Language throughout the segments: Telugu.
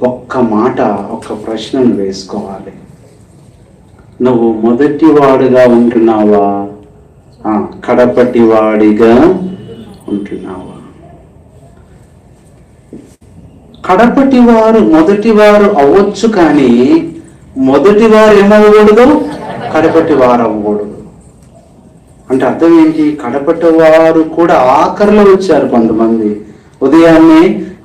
ఒక్క మాట, ఒక్క ప్రశ్నను వేసుకోవాలి. నువ్వు మొదటివాడుగా ఉంటున్నావా, కడపటివాడిగా ఉంటున్నావా? కడపటివారు మొదటివారు అవ్వచ్చు, కానీ మొదటివారు ఏమవ్వకూడదు, కడపటివారు అవ్వకూడదు. అంటే అర్థం ఏంటి? కడపటి వారు కూడా ఆఖరిలో వచ్చారు. కొంతమంది ఉదయాన్నే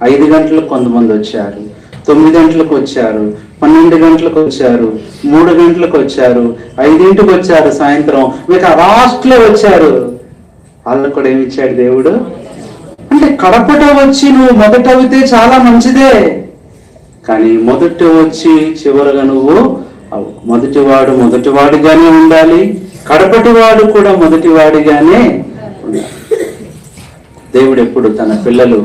5 గంటలకు కొంతమంది వచ్చారు, 9 గంటలకు వచ్చారు, 12 గంటలకు వచ్చారు, 3 గంటలకు వచ్చారు, 5ంటికి వచ్చారు, సాయంత్రం మీకు లాస్ట్లో వచ్చారు. వాళ్ళకు కూడా ఏమి ఇచ్చాడు దేవుడు? అంటే కడపట వచ్చి నువ్వు మొదట అవితే చాలా మంచిదే, కానీ మొదట వచ్చి చివరగా నువ్వు మొదటివాడు మొదటివాడిగానే ఉండాలి, కడపటివాడు కూడా మొదటివాడిగానే ఉండాలి. దేవుడు ఎప్పుడు తన పిల్లలు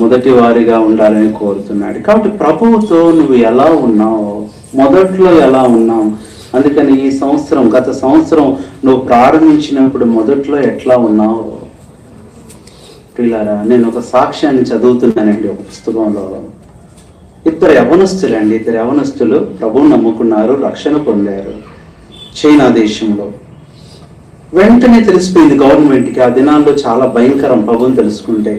మొదటి వారిగా ఉండాలని కోరుతున్నాడు. కాబట్టి ప్రభువుతో నువ్వు ఎలా ఉన్నావు, మొదట్లో ఎలా ఉన్నావు? అందుకని ఈ సంవత్సరం, గత సంవత్సరం నువ్వు ప్రారంభించినప్పుడు మొదట్లో ఎట్లా ఉన్నావు? పిల్లారా, నేను ఒక సాక్ష్యాన్ని చదువుతున్నానండి ఒక పుస్తకంలో. ఇద్దరు యవనస్తులు ప్రభువుని నమ్ముకున్నారు, రక్షణ పొందారు చైనా దేశంలో. వెంటనే తెలిసిపోయింది గవర్నమెంట్కి, ఆ దినాల్లో చాలా భయంకరం ప్రభువుని తెలుసుకుంటే.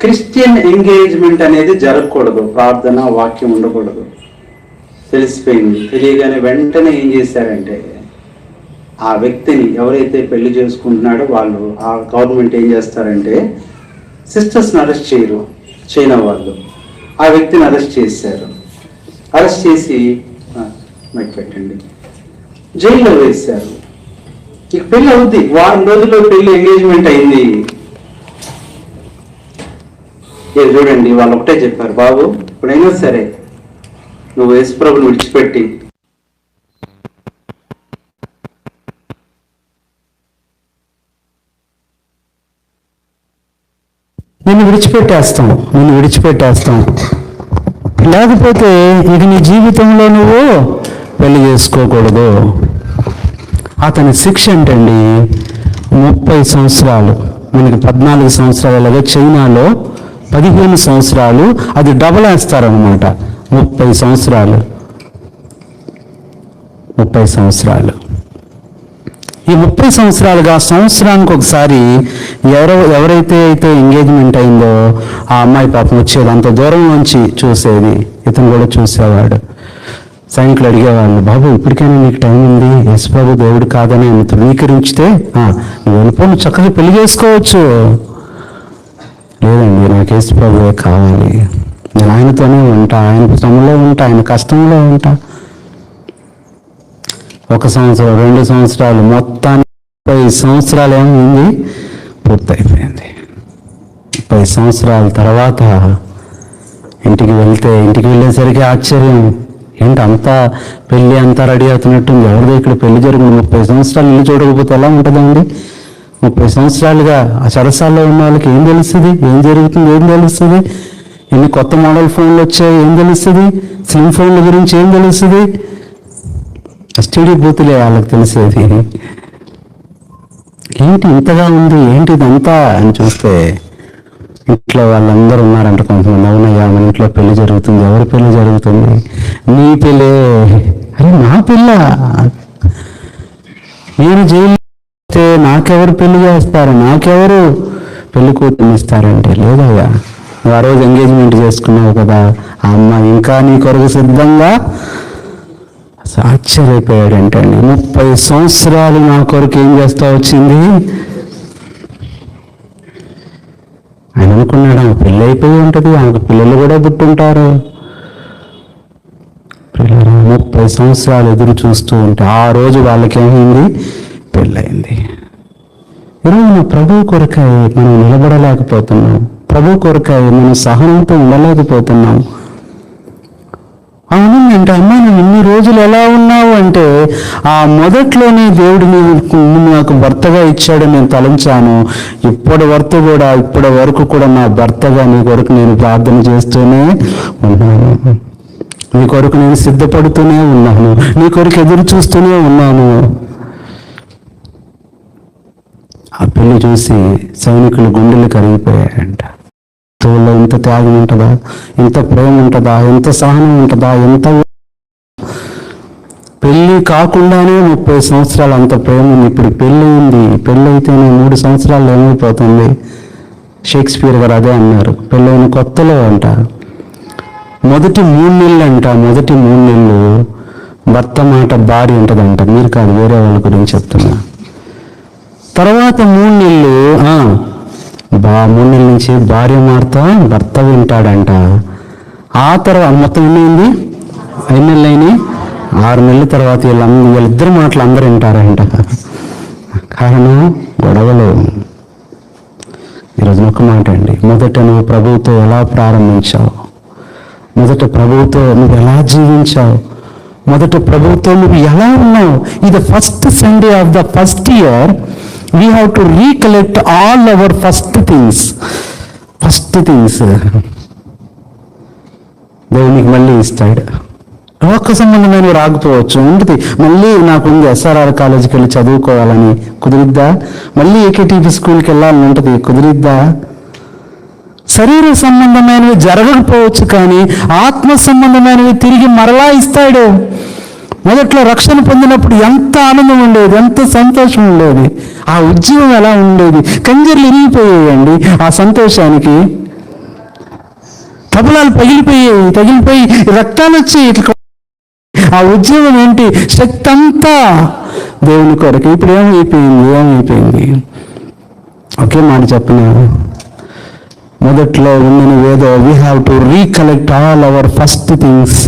క్రిస్టియన్ ఎంగేజ్మెంట్ అనేది జరగకూడదు, ప్రార్థన వాక్యం ఉండకూడదు. తెలిసిపోయింది. తెలియగానే వెంటనే ఏం చేశారంటే, ఆ వ్యక్తిని ఎవరైతే పెళ్లి చేసుకుంటున్నాడో వాళ్ళు, ఆ గవర్నమెంట్ ఏం చేస్తారంటే, సిస్టర్స్ని అరెస్ట్ చేయరు చైనా వాళ్ళు, ఆ వ్యక్తిని అరెస్ట్ చేశారు. అరెస్ట్ చేసి పెట్టండి, జైల్లో వేశారు. ఇక పెళ్లి అవుద్ది, వారం రోజుల్లో పెళ్లి ఎంగేజ్మెంట్ అయింది. చూడండి, వాళ్ళు ఒకటే చెప్పారు, బాబు ఇప్పుడైనా సరే నువ్వు యేసుప్రభుని విడిచిపెట్టి నిన్ను విడిచిపెట్టేస్తాం, లేకపోతే ఇక నీ జీవితంలో నువ్వు పెళ్లి చేసుకోకూడదు. అతని శిక్ష ఏంటండి? 30 సంవత్సరాలు. మనకి 14 సంవత్సరాలు, అలాగే చైనాలో 15 సంవత్సరాలు, అది డబల్ వేస్తారనమాట. 30 సంవత్సరాలు. ఈ 30 సంవత్సరాలుగా సంవత్సరానికి ఒకసారి ఎవరైతే ఎంగేజ్మెంట్ అయిందో ఆ అమ్మాయి పాపం వచ్చేది, అంత దూరం నుంచి చూసేది. ఇతను కూడా చూసేవాడు. సైనికులు అడిగేవాళ్ళు, బాబు ఇప్పటికైనా నీకు టైం ఉంది, యేసుప్రభు దేవుడు కాదని అంత ధృవీకరించితే నువ్వు వెళ్ళిపోను, చక్కగా పెళ్లి చేసుకోవచ్చు. లేదండి, నాకు యేసుప్రభువే కావాలి, నేను ఆయనతోనే ఉంటా, ఆయన శ్రమలో ఉంటా, ఆయన కష్టంలో ఉంటా. 1 సంవత్సరం, 2 సంవత్సరాలు, మొత్తానికి 30 సంవత్సరాలు ఏమైంది? పూర్తయిపోయింది. 30 సంవత్సరాల తర్వాత ఇంటికి వెళ్ళేసరికి ఆశ్చర్యం, ఏంటి అంతా పెళ్ళి అంతా రెడీ అవుతున్నట్టుంది, ఎవరిదో ఇక్కడ పెళ్లి జరిగింది. 30 సంవత్సరాలు ఇల్లు చూడకపోతే ఎలా ఉంటుందండి? 30 సంవత్సరాలుగా ఆ చెరసాల్లో ఉన్న వాళ్ళకి ఏం తెలుస్తుంది? ఏం జరుగుతుంది? ఏం తెలుస్తుంది? ఎన్ని కొత్త మోడల్ ఫోన్లు వచ్చాయి, ఏం తెలుస్తుంది? స్లిమ్ ఫోన్ల గురించి ఏం తెలుస్తుంది? ఎస్టీడీ బూతులే వాళ్ళకి తెలిసేది. ఏంటి ఇంతగా ఉంది, ఏంటి ఇదంతా అని చూస్తే ఇంట్లో వాళ్ళందరూ ఉన్నారంట. కొంతమంది, అవునయ్యా మన ఇంట్లో పెళ్లి జరుగుతుంది. ఎవరి పెళ్లి జరుగుతుంది? నీ పెళ్ళే. అరే నా పిల్ల, నేను జైలు నాకెవరు పెళ్లి చేస్తారు, నాకెవరు పెళ్లి కూతురు ఇస్తారంటే, లేదయ్యా నువ్వు ఆ రోజు ఎంగేజ్మెంట్ చేసుకున్నావు కదా, ఆ అమ్మాయి ఇంకా నీ కొరకు సిద్ధంగా. ఆశ్చర్యపోయాడంటండి. 30 సంవత్సరాలు నా కొరకు ఏం చేస్తా వచ్చింది? ఆయన అనుకున్నాడు ఆమె పెళ్ళి అయిపోయి ఉంటుంది, ఆమెకు పిల్లలు కూడా పుట్టుంటారు. 30 సంవత్సరాలు ఎదురు చూస్తూ ఉంటే ఆ రోజు వాళ్ళకేమైంది? పెళ్ళయింది. ఈరోజు ప్రభు కొరకై మనం నిలబడలేకపోతున్నాం, ప్రభు కొరకై మనం సహనంతో ఉండలేకపోతున్నాం. అవునంటే, అమ్మా నువ్వు ఇన్ని రోజులు ఎలా ఉన్నావు అంటే, ఆ మొదట్లోనే దేవుడు నాకు భర్తగా ఇచ్చాడు నేను తలంచాను. ఇప్పటి వరకు కూడా నా భర్తగా నీ కొరకు నేను ప్రార్థన చేస్తూనే ఉన్నాను, నీ కొరకు నేను సిద్ధపడుతూనే ఉన్నాను, నీ కొరకు ఎదురు చూస్తూనే ఉన్నాను. ఆ పెళ్లి చూసి సైనికులు గుండెలు కరిగిపోయాయంట. క్రైస్తవుల్లో ఎంత త్యాగం ఉంటుందా, ఎంత ప్రేమ ఉంటుందా, ఎంత సహనం ఉంటుందా, ఎంత పెళ్ళి కాకుండానే 30 సంవత్సరాలు అంత ప్రేమ ఉంది. ఇప్పుడు పెళ్ళి ఉంది, పెళ్ళి అయితేనే 3 సంవత్సరాలు ఏమైపోతుంది. షేక్స్పియర్ గారు అదే అన్నారు, పెళ్ళైన కొత్తలో అంట మొదటి 3 నెలలు అంట, మొదటి 3 నెలలు భర్త మాట భార్య ఉంటుందంట. మీరు కాదు, వేరే వాళ్ళ గురించి చెప్తున్నా. తర్వాత 3 నెలలు 3 నెలల నుంచి భార్య మాట భర్త వింటాడంట. ఆ తర్వాత మొత్తం ఎన్ని 5 నెలలు అయినాయి. 6 నెలల తర్వాత వీళ్ళిద్దరు మాటలు అందరూ వింటారంట. కారణం గొడవలు. ఈరోజు ఒక మాట అండి, మొదట నువ్వు ప్రభువుతో ఎలా ప్రారంభించావు, మొదట ప్రభువుతో నువ్వు ఎలా జీవించావు, మొదట ప్రభువుతో నువ్వు ఎలా ఉన్నావు. ఇది first Sunday of the first year. We have to recollect all our first things. దేవునికి మళ్ళీ ఇస్తాడు. లోక సంబంధమైన రాకపోవచ్చు, ఉంటుంది. మళ్ళీ నాకుంది SRR కాలేజీకి వెళ్ళి చదువుకోవాలని, కుదిరిద్దా? మళ్ళీ AKTP స్కూల్కి వెళ్ళాలని ఉంటుంది, కుదిరిద్దా? శరీర సంబంధమైనవి జరగకపోవచ్చు, కానీ ఆత్మ సంబంధమైనవి తిరిగి మరలా ఇస్తాడు. మొదట్లో రక్షణ పొందినప్పుడు ఎంత ఆనందం ఉండేది, ఎంత సంతోషం ఉండేది, ఆ ఉద్యమం ఎలా ఉండేది. కంజర్లు ఇరిగిపోయాయండి ఆ సంతోషానికి. తబలాలు తగిలిపోయి రక్తాలు వచ్చి ఇట్లా. ఆ ఉద్యమం ఏంటి? శక్తి అంతా దేవుని కొరకు. ఇప్పుడు ఏమైపోయింది? ఒకే మాట చెప్పిన, మొదట్లో ఉన్నది ఏదో. We have to recollect all our first things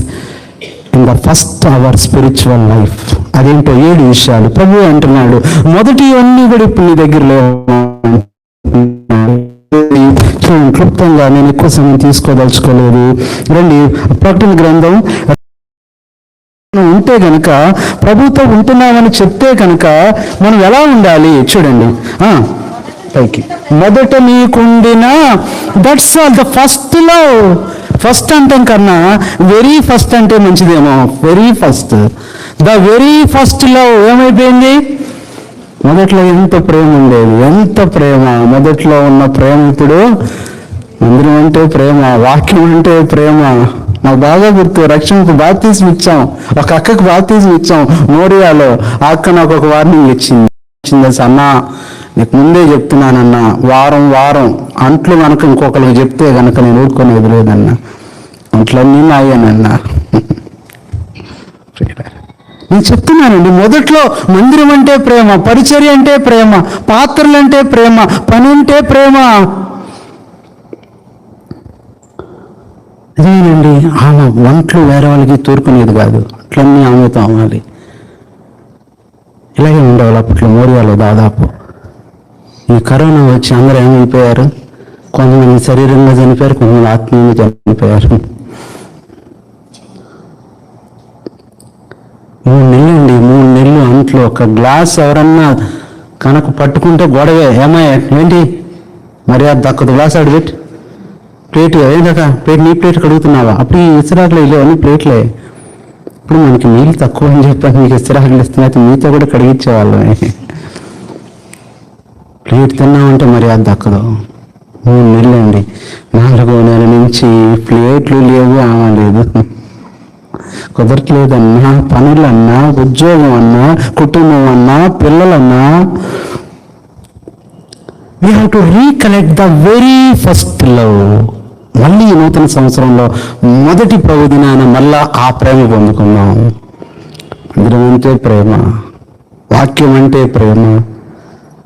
in the first our spiritual life. అదేంటో 7 విషయాలు ప్రభు అంటున్నాడు. మొదటి అన్నీ కూడా ఇప్పుడు నీ దగ్గరలో. చూడండి, క్లుప్తంగా, నేను ఎక్కువ సమయం తీసుకోదలుచుకోలేదు. రండి, ప్రకటన గ్రంథం ఉంటే కనుక, ప్రభుతో ఉంటున్నామని చెప్తే కనుక మనం ఎలా ఉండాలి చూడండి. పైకి మొదట నీకుండిన, that's all the first love. First అంటాం కన్నా వెరీ ఫస్ట్ అంటే మంచిదేమో. Very first, the very first love ఏమైపోయింది? మొదట్లో ఎంత ప్రేమ ఉండేది, ఎంత ప్రేమ. మొదట్లో ఉన్న ప్రేమ ఇప్పుడు మందిరం అంటే ప్రేమ, వాక్యం అంటే ప్రేమ. నాకు బాగా గుర్తు, రక్షణకు బాప్తిజం ఇచ్చాం, ఒక అక్కకు బాప్తిజం ఇచ్చాం మోరియాలో. ఆ అక్క నాకు ఒక వార్నింగ్ ఇచ్చింది. అన్నా, నీకు ముందే చెప్తున్నానన్నా, వారం అంట్లు కనుక ఇంకొకరికి చెప్తే కనుక నేను ఊరుకునేది లేదన్నా, అంట్లన్నీ నాయనన్నా. నేను చెప్తున్నానండి, మొదట్లో మందిరం అంటే ప్రేమ, పరిచర్య అంటే ప్రేమ, పాత్రలు అంటే ప్రేమ, పని అంటే ప్రేమ. అదేనండి, ఆమె వంటలు వేరే వాళ్ళకి తూర్పునేది కాదు, అట్లన్నీ ఆమెతో అవ్వాలి. ఇలాగే ఉండేవాళ్ళు అప్పట్లో మోరియాలో. దాదాపు ఈ కరోనా వచ్చి అందరూ ఏమైపోయారు? కొంతమంది శరీరంగా చనిపోయారు, కొంతమంది ఆత్మీయంగా చనిపోయారు. 3 నెలలు అండి, 3 నెలలు అంట్లో. ఒక గ్లాస్ ఎవరన్నా కనుక పట్టుకుంటే గొడవే. ఏంటి మర్యాద దక్కదు, గ్లాస్ ఆడు పెట్టి ప్లేట్ ఏంటక ప్లేట్, నీ ప్లేట్ కడుగుతున్నావా? అప్పుడు ఈ ఇస్రాకులు లేవు, అన్ని ప్లేట్లే. ఇప్పుడు మనకి నీళ్ళు తక్కువ అని చెప్పాను, మీకు ఇస్రాకులు ఇస్తున్నట్టు మీతో కూడా కడిగించేవాళ్ళమే. ప్లేట్ తిన్నామంటే మర్యాద దక్కదు. 3 నెలలు అండి. 4వ నెల నుంచి ప్లేట్లు లేవు, ఆమె లేదు, కుదరట్లేదన్నా. పనులన్నా, ఉద్యోగం అన్నా, కుటుంబం అన్నా, పిల్లలన్నా. We have to recollect the very first love. మళ్ళీ ఈ నూతన సంవత్సరంలో మొదటి ప్రభు దినాన మళ్ళా ఆ ప్రేమ పొందుకున్నాం. మందిరం అంటే ప్రేమ, వాక్యం అంటే ప్రేమ,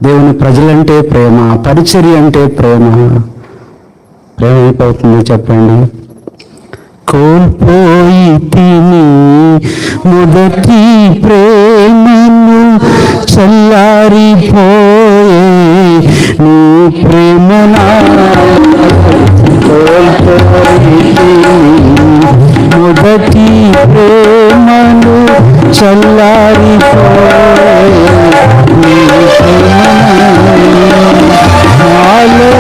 దేవుని ప్రజలంటే ప్రేమ, పరిచర్య అంటే ప్రేమ. ప్రేమ అయిపోతుంది చెప్పండి. కోల్పోయి తిని మొదటి ప్రేమను, చల్లారిపోయే నీ ప్రేమ. కోల్పోయి తిని మొదటి ప్రేమను, చల్లారిపోయే నీ ప్రేమ. నాలో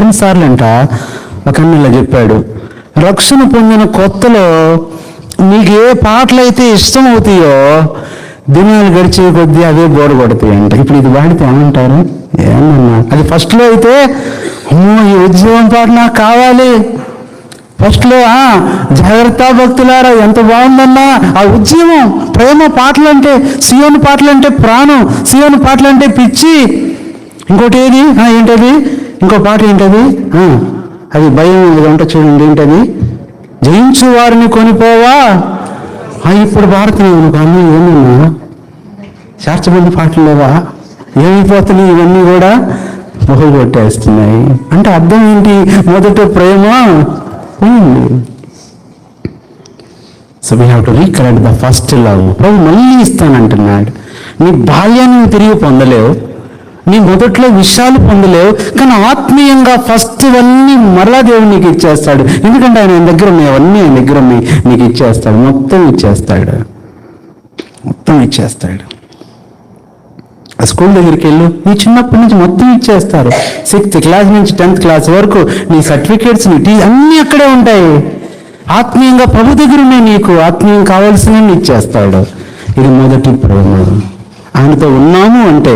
కొన్నిసార్లు అంట ఒక అన్న ఇలా చెప్పాడు, రక్షణ పొందిన కొత్తలో నీకు ఏ పాటలు అయితే ఇష్టం అవుతాయో దినాలు గడిచే కొద్దీ అవే బోర్ కొడతాయి అంట. ఇప్పుడు ఇది వాడితే ఏమంటారు? ఏమన్నా అది ఫస్ట్లో అయితే అమ్మో ఈ ఉద్యోగం పాట నాకు కావాలి, ఫస్ట్లో జాగ్రత్త భక్తులారా ఎంత బాగుందన్నా ఆ ఉద్యమం, ప్రేమ పాటలు అంటే, సియోను పాటలు అంటే ప్రాణం, సియోను పాటలు అంటే పిచ్చి. ఇంకోటి ఏది ఏంటది, ఇంకో పాట ఏంటది, అది భయం అంటే చూడండి, ఏంటది, జయించు వారిని కొనిపోవా. ఇప్పుడు పాడుతున్నాను కానీ ఏమన్నా చేర్చబడిన పాటలు లేవా? ఏమైపోతున్నాయి ఇవన్నీ కూడా మొహలు కొట్టేస్తున్నాయి. అంటే అర్థం ఏంటి? మొదట ప్రేమ పోయింది. So we have to recollect the first love. ప్రభు మళ్ళీ ఇస్తానంటున్నాడు. నీ బాల్యాన్ని నువ్వు తిరిగి పొందలేవు, నీ మొదట్లో విషయాలు పొందలేవు, కానీ ఆత్మీయంగా ఫస్ట్ ఇవన్నీ మరలా దేవుడు నీకు ఇచ్చేస్తాడు. ఎందుకంటే ఆయన దగ్గర ఉన్నాయి, అవన్నీ ఆయన దగ్గర ఉన్నాయి, నీకు ఇచ్చేస్తాడు, మొత్తం ఇచ్చేస్తాడు, మొత్తం ఇచ్చేస్తాడు. స్కూల్ దగ్గరికి వెళ్ళు, నీ చిన్నప్పటి నుంచి మొత్తం ఇచ్చేస్తారు. 6th క్లాస్ నుంచి 10th క్లాస్ వరకు నీ సర్టిఫికేట్స్, నీ అన్నీ అక్కడే ఉంటాయి. ఆత్మీయంగా ప్రభు దగ్గర ఉన్నాయి, నీకు ఆత్మీయం కావాల్సినవి ఇచ్చేస్తాడు. ఇది మొదటి ప్రేమ. ఆయనతో ఉన్నాము అంటే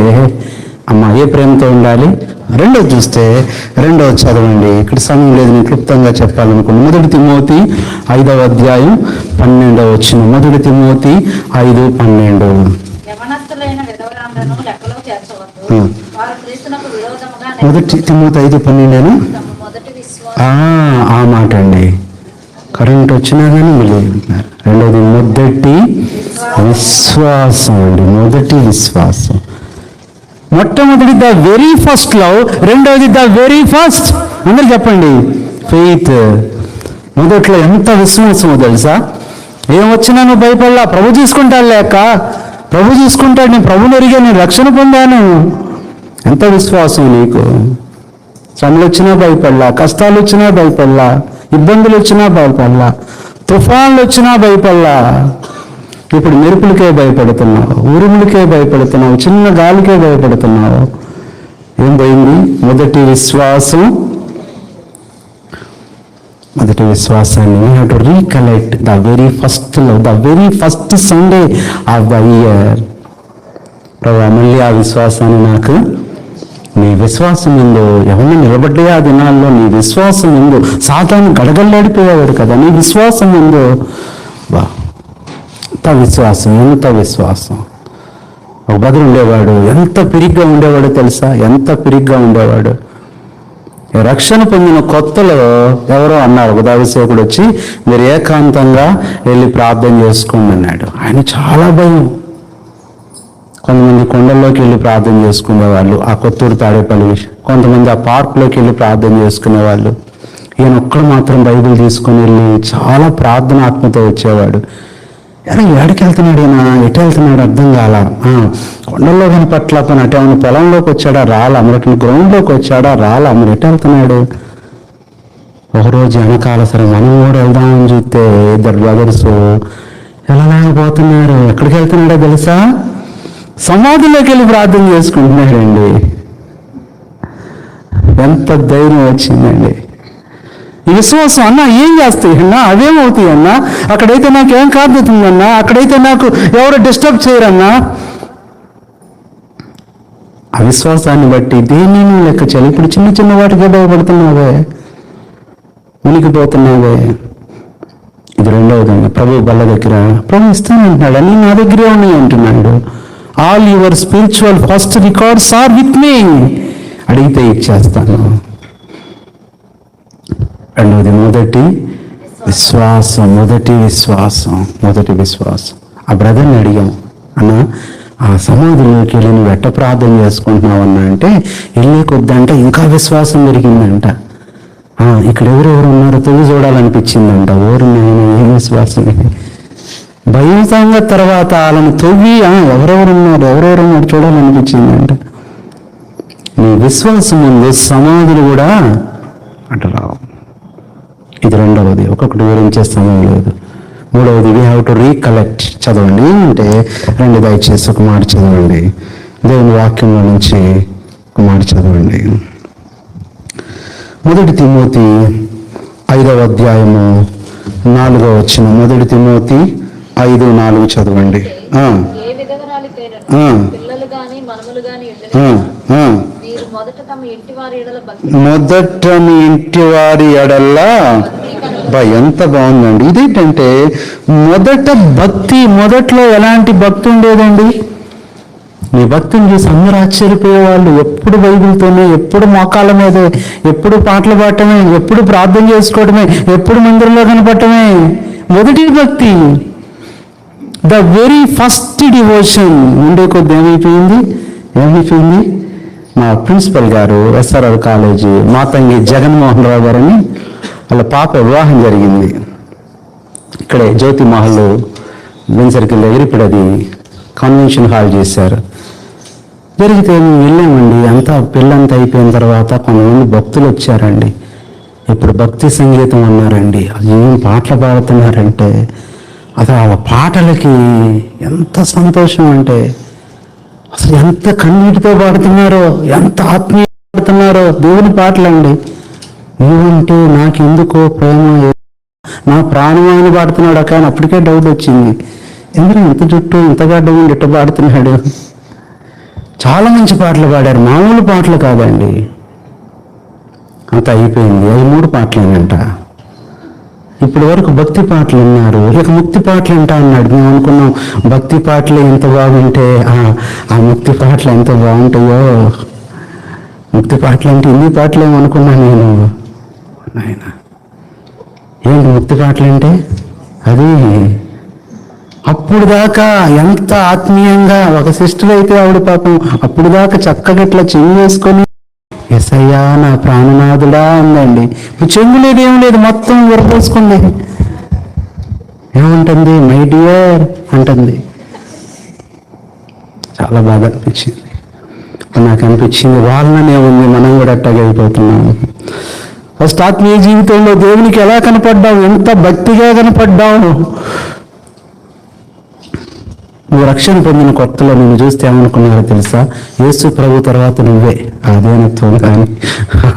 ఏ ప్రేమతో ఉండాలి? రెండోది చూస్తే, రెండోది చదవండి. ఇక్కడ సమయం లేదు, నేను క్లుప్తంగా చెప్పాలనుకున్నాను. 1 తిమోతి 5వ అధ్యాయం 12వ వచనం. 1 తిమోతి 5:12. 1 తిమోతి 5:12 ఆ మాట అండి. కరెంట్ వచ్చినా కానీ మళ్ళీ రెండోది మొదటి విశ్వాసం అండి. మొదటి విశ్వాసం. మొట్టమొదటి ద వెరీ ఫస్ట్ లవ్, రెండవది ద వెరీ ఫస్ట్, అందరు చెప్పండి, ఫెయిత్. మొదట్లో ఎంత విశ్వాసమో తెలుసా? ఏమొచ్చినా నువ్వు భయపడలా, ప్రభు చూసుకుంటాడు లేక, ప్రభు చూసుకుంటాడు, నేను ప్రభుని ఎరిగా, నేను రక్షణ పొందాను. ఎంత విశ్వాసం నీకు! శ్రమలు వచ్చినా భయపడలా, కష్టాలు వచ్చినా భయపడలా, ఇబ్బందులు వచ్చినా భయపడలా, తుఫాన్లు వచ్చినా భయపడలా. ఇప్పుడు మెరుపులకే భయపడుతున్నావు, ఉరుములకే భయపడుతున్నావు, చిన్న గాలికే భయపడుతున్నావు. ఏం పోయింది? మొదటి విశ్వాసం. మొదటి విశ్వాసాన్ని we have to recollect the very first love, the very first Sunday of the year. ప్రభు మళ్ళీ ఆ విశ్వాసాన్ని నాకు, నీ విశ్వాసం ముందు ఎవరిని నిలబడ్డా ఆ దినాల్లో, నీ విశ్వాసం ముందు సాతాను గడగల్లాడిపోయేవాడు కదా, నీ విశ్వాసం ముందు. ఎంత విశ్వాసం, ఎంత విశ్వాసం! ఒక బదులు ఉండేవాడు, ఎంత పిరిగ్గా ఉండేవాడు తెలుసా? ఎంత పిరిగ్గా ఉండేవాడు. రక్షణ పొందిన కొత్తలో ఎవరో అన్నారు, ఒక దైవసేవకుడు వచ్చి మీరు ఏకాంతంగా వెళ్ళి ప్రార్థన చేసుకోండి అన్నాడు. ఆయన చాలా భయం. కొంతమంది కొండల్లోకి వెళ్ళి ప్రార్థన చేసుకునేవాళ్ళు, ఆ కొత్తూరు తాడేపల్లి. కొంతమంది ఆ పార్క్లోకి వెళ్ళి ప్రార్థన చేసుకునేవాళ్ళు. ఈయన ఒక్కడు మాత్రం బైబిల్ తీసుకుని వెళ్ళి చాలా ప్రార్థన ఆత్మతో వచ్చేవాడు. ఎక్కడికి వెళ్తున్నాడు ఈయన, ఎటు వెళ్తున్నాడు అర్థం కాల. కొండల్లో కనపట్ల, పని అటు ఏమైనా పొలంలోకి వచ్చాడా రాలా, మరి గ్రౌండ్లోకి వచ్చాడా రాలా, మరి ఎటు వెళ్తున్నాడు. ఒకరోజు వెనకాల సరే మనం కూడా వెళ్దామని చూస్తే 2 బ్రదర్స్ ఎలా పోతున్నారు. ఎక్కడికి వెళ్తున్నాడో తెలుసా? సమాధిలోకి వెళ్ళి ప్రార్థన చేసుకుంటున్నాడండి. ఎంత ధైర్యం వచ్చిందండి! ఈ విశ్వాసం అన్నా ఏం చేస్తాయి అన్నా, అవేమవుతాయి అన్నా, అక్కడైతే నాకు ఏం కాదుతుందన్నా, అక్కడైతే నాకు ఎవరు డిస్టర్బ్ చేయరన్నా. ఆ విశ్వాసాన్ని బట్టి దేన్ని లెక్క చేయాలి. ఇప్పుడు చిన్న చిన్న వాటికే భయపడుతున్నావే, మునిగిపోతున్నావే. ఇది రెండవది. ప్రభు బల్ల దగ్గర ప్రభు ఇస్తానంటున్నాడు, అన్నీ నా దగ్గరే ఉన్నాయి అంటున్నాడు. All your spiritual first records are with me. అడిగితే ఇచ్చేస్తాను. రెండవది మొదటి విశ్వాసం, మొదటి విశ్వాసం, మొదటి విశ్వాసం. ఆ బ్రదర్ని అడిగాం, అన్న ఆ సమాధిలోకి వెళ్ళి నువ్వు ఎట్ట ప్రార్థన చేసుకుంటున్నావు అన్నా అంటే, వెళ్ళే కొద్దంటే ఇంకా విశ్వాసం పెరిగిందంట. ఇక్కడ ఎవరెవరు ఉన్నారో తొలి చూడాలనిపించిందంట. ఎవరు ఏం విశ్వాసం! భయం సంగతి తర్వాత వాళ్ళని తొవ్వి ఎవరెవరు ఉన్నారు చూడాలనిపించిందంట. నీ విశ్వాసం ముందు సమాధులు కూడా అటు రావు. ఇది రెండవది. ఒక్కొక్కటి వివరించే సమయం లేదు. మూడవది వీ హ్యావ్ టు రీకలెక్ట్. చదవండి అంటే 2 దయచేసి ఒక మాట చదవండి. దేవుని వాక్యంలో నుంచి ఒక మాట చదవండి. మొదటి తిమోతి 5వ అధ్యాయము 4వ వచనం. మొదటి తిమోతి 5:4 చదవండి. ఏ విధవరాలికైనను పిల్లలు గాని మనములు గాని ఉండగా మీరు మొదట తమ ఇంటి వారి ఎడల మొదట మీ ఇంటి వారి ఎడల్లా ఎంత బాగుందండి. ఇదేంటంటే మొదట భక్తి, మొదట్లో ఎలాంటి భక్తి ఉండేదండి? నీ భక్తిని చూసి అందరూ ఆశ్చర్యపోయేవాళ్ళు. ఎప్పుడు బైబిల్తోనే, ఎప్పుడు మోకాళ్ళ మీదే, ఎప్పుడు పాటలు పాడటమే, ఎప్పుడు ప్రార్థన చేసుకోవటమే, ఎప్పుడు మందిరంలో కనపడటమే. మొదటి భక్తి, ద వెరీ ఫస్ట్ డివోషన్ ఉండే కొద్ది ఏమైపోయింది? మా ప్రిన్సిపల్ గారు ఎస్ఆర్ఆర్ కాలేజీ మాతంగి జగన్మోహన్ రావు గారని వాళ్ళ పాప వివాహం జరిగింది. ఇక్కడే జ్యోతి మహల్ బెన్ సర్కిల్ దగ్గర. ఇప్పుడు అది కన్వెన్షన్ హాల్ చేశారు. జరిగితే మేము వెళ్ళామండి. అంతా పెళ్ళంతా అయిపోయిన తర్వాత కొంతమంది భక్తులు వచ్చారండి. ఇప్పుడు భక్తి సంగీతం అన్నారండి. అది ఏం పాటలు పాడుతున్నారంటే అసలు ఆ పాటలకి ఎంత సంతోషం అంటే, అసలు ఎంత కన్నీటితో పాడుతున్నారో, ఎంత ఆత్మీయ పాడుతున్నారో. దేవుని పాటలండి. నువ్వంటే నాకెందుకో ప్రేమ, నా ప్రాణమాని పాడుతున్నాడు. కానీ అప్పటికే డౌట్ వచ్చింది, ఎందుకు ఇంత జుట్టు ఇంత గడ్డ ఉండి ఇట్ట పాడుతున్నాడు. చాలా మంచి పాటలు పాడారు, మామూలు పాటలు కాదండి. అంత అయిపోయింది. అవి 3 పాటలేనంట. ఇప్పటి వరకు భక్తి పాటలు విన్నారు, ఇక ముక్తి పాటలు వింటా అన్నాడు. మేము అనుకున్నాం భక్తి పాటలు ఎంత బాగుంటే ఆ ముక్తి పాటలు ఎంత బాగుంటాయో. ముక్తి పాటలు అంటే ఇన్ని పాటలు ఏమనుకున్నాను నేను. ఆయన ఏంటి ముక్తి పాటలు అంటే? అది అప్పుడు దాకా ఎంత ఆత్మీయంగా, ఒక సిస్టర్ అయితే ఆవిడ పాపం అప్పుడు దాకా చక్కగా ఇట్లా చెయ్యి వేసుకొని ఎసయ్యా నా ప్రాణనాథుడా ఉందండి. ఇప్పుడు చెంగు లేదు, ఏం లేదు, మొత్తం విరపోసుకుంది. ఏమంటుంది? మై డియర్ అంటుంది. చాలా బాగా అనిపించింది. నాకు అనిపించింది వాళ్ళనే ఉంది, మనం కూడా అట్టగా అయిపోతున్నాము. ఫస్ట్ ఆత్మీయ జీవితంలో దేవునికి ఎలా కనపడ్డావు, ఎంత భక్తిగా కనపడ్డావు. నువ్వు రక్షణ పొందిన కొత్తలో నిన్ను చూస్తే ఏమనుకున్నారో తెలుసా? యేసు ప్రభు తర్వాత నువ్వే. ఆ దేనత్వం కానీ,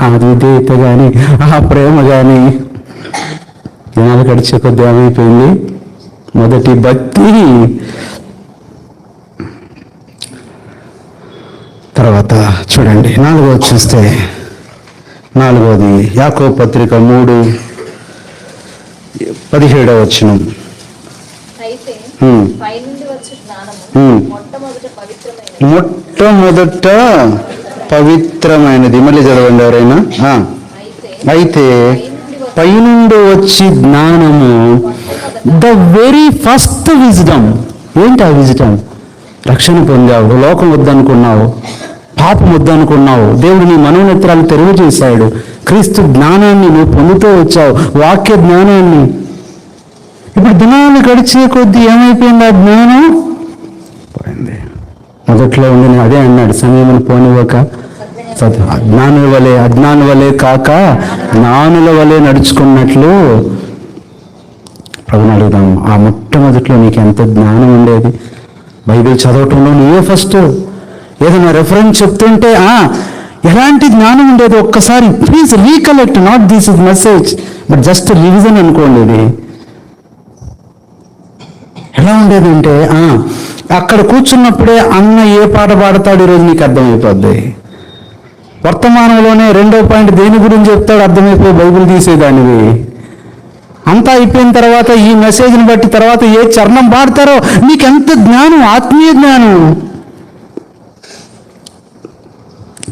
ఆ విధేయత కానీ, ఆ ప్రేమ కానీ. దినాలు గడిచే కొద్ది ఏమైపోయింది? మొదటి భక్తి. తర్వాత చూడండి 4వ చూస్తే, 4వది యాకోబు పత్రిక 3:17 వచనం. అయితే పైనుండి వచ్చే జ్ఞానము మొట్టమొదట పవిత్రమైనది. మళ్ళీ చదవండి ఎవరైనా. అయితే పైనుండి వచ్చి జ్ఞానము, ద వెరీ ఫస్ట్ విజ్డమ్. ఏంటి ఆ విజ్డమ్? రక్షణ పొందావు, లోకం వద్దనుకున్నావు, పాపం వద్దనుకున్నావు, దేవుడు నీ మనోనేత్రాలు తెరువు చేశాడు. క్రీస్తు జ్ఞానాన్ని నువ్వు పొందుతూ వచ్చావు, వాక్య జ్ఞానాన్ని. ఇప్పుడు దినాలు గడిచే కొద్దీ ఏమైపోయింది? ఆ జ్ఞానం పోయింది. మొదట్లో ఉండి అదే అన్నాడు, సమయమును పోనివ్వక అజ్ఞానుల వలె కాక జ్ఞానుల వలె నడుచుకున్నట్లు. ప్రభుని అడుగుదాము, ఆ మొట్టమొదట్లో నీకు ఎంత జ్ఞానం ఉండేది? బైబిల్ చదవటంలో నువ్వే ఫస్ట్. ఏదైనా రెఫరెన్స్ చెప్తుంటే ఎలాంటి జ్ఞానం ఉండేది ఒక్కసారి please recollect. Not this is message but just revision అనుకోండి. ఇది ఎలా ఉండేదంటే అక్కడ కూర్చున్నప్పుడే అన్న ఏ పాట పాడతాడు ఈరోజు నీకు అర్థమైపోద్ది. వర్తమానంలోనే 2వ పాయింట్ దేని గురించి చెప్తాడు అర్థమైపోయి బైబిల్ తీసేదానివి. అంతా అయిపోయిన తర్వాత ఈ మెసేజ్ని బట్టి తర్వాత ఏ చరణం పాడతారో నీకెంత జ్ఞానం, ఆత్మీయ జ్ఞానం.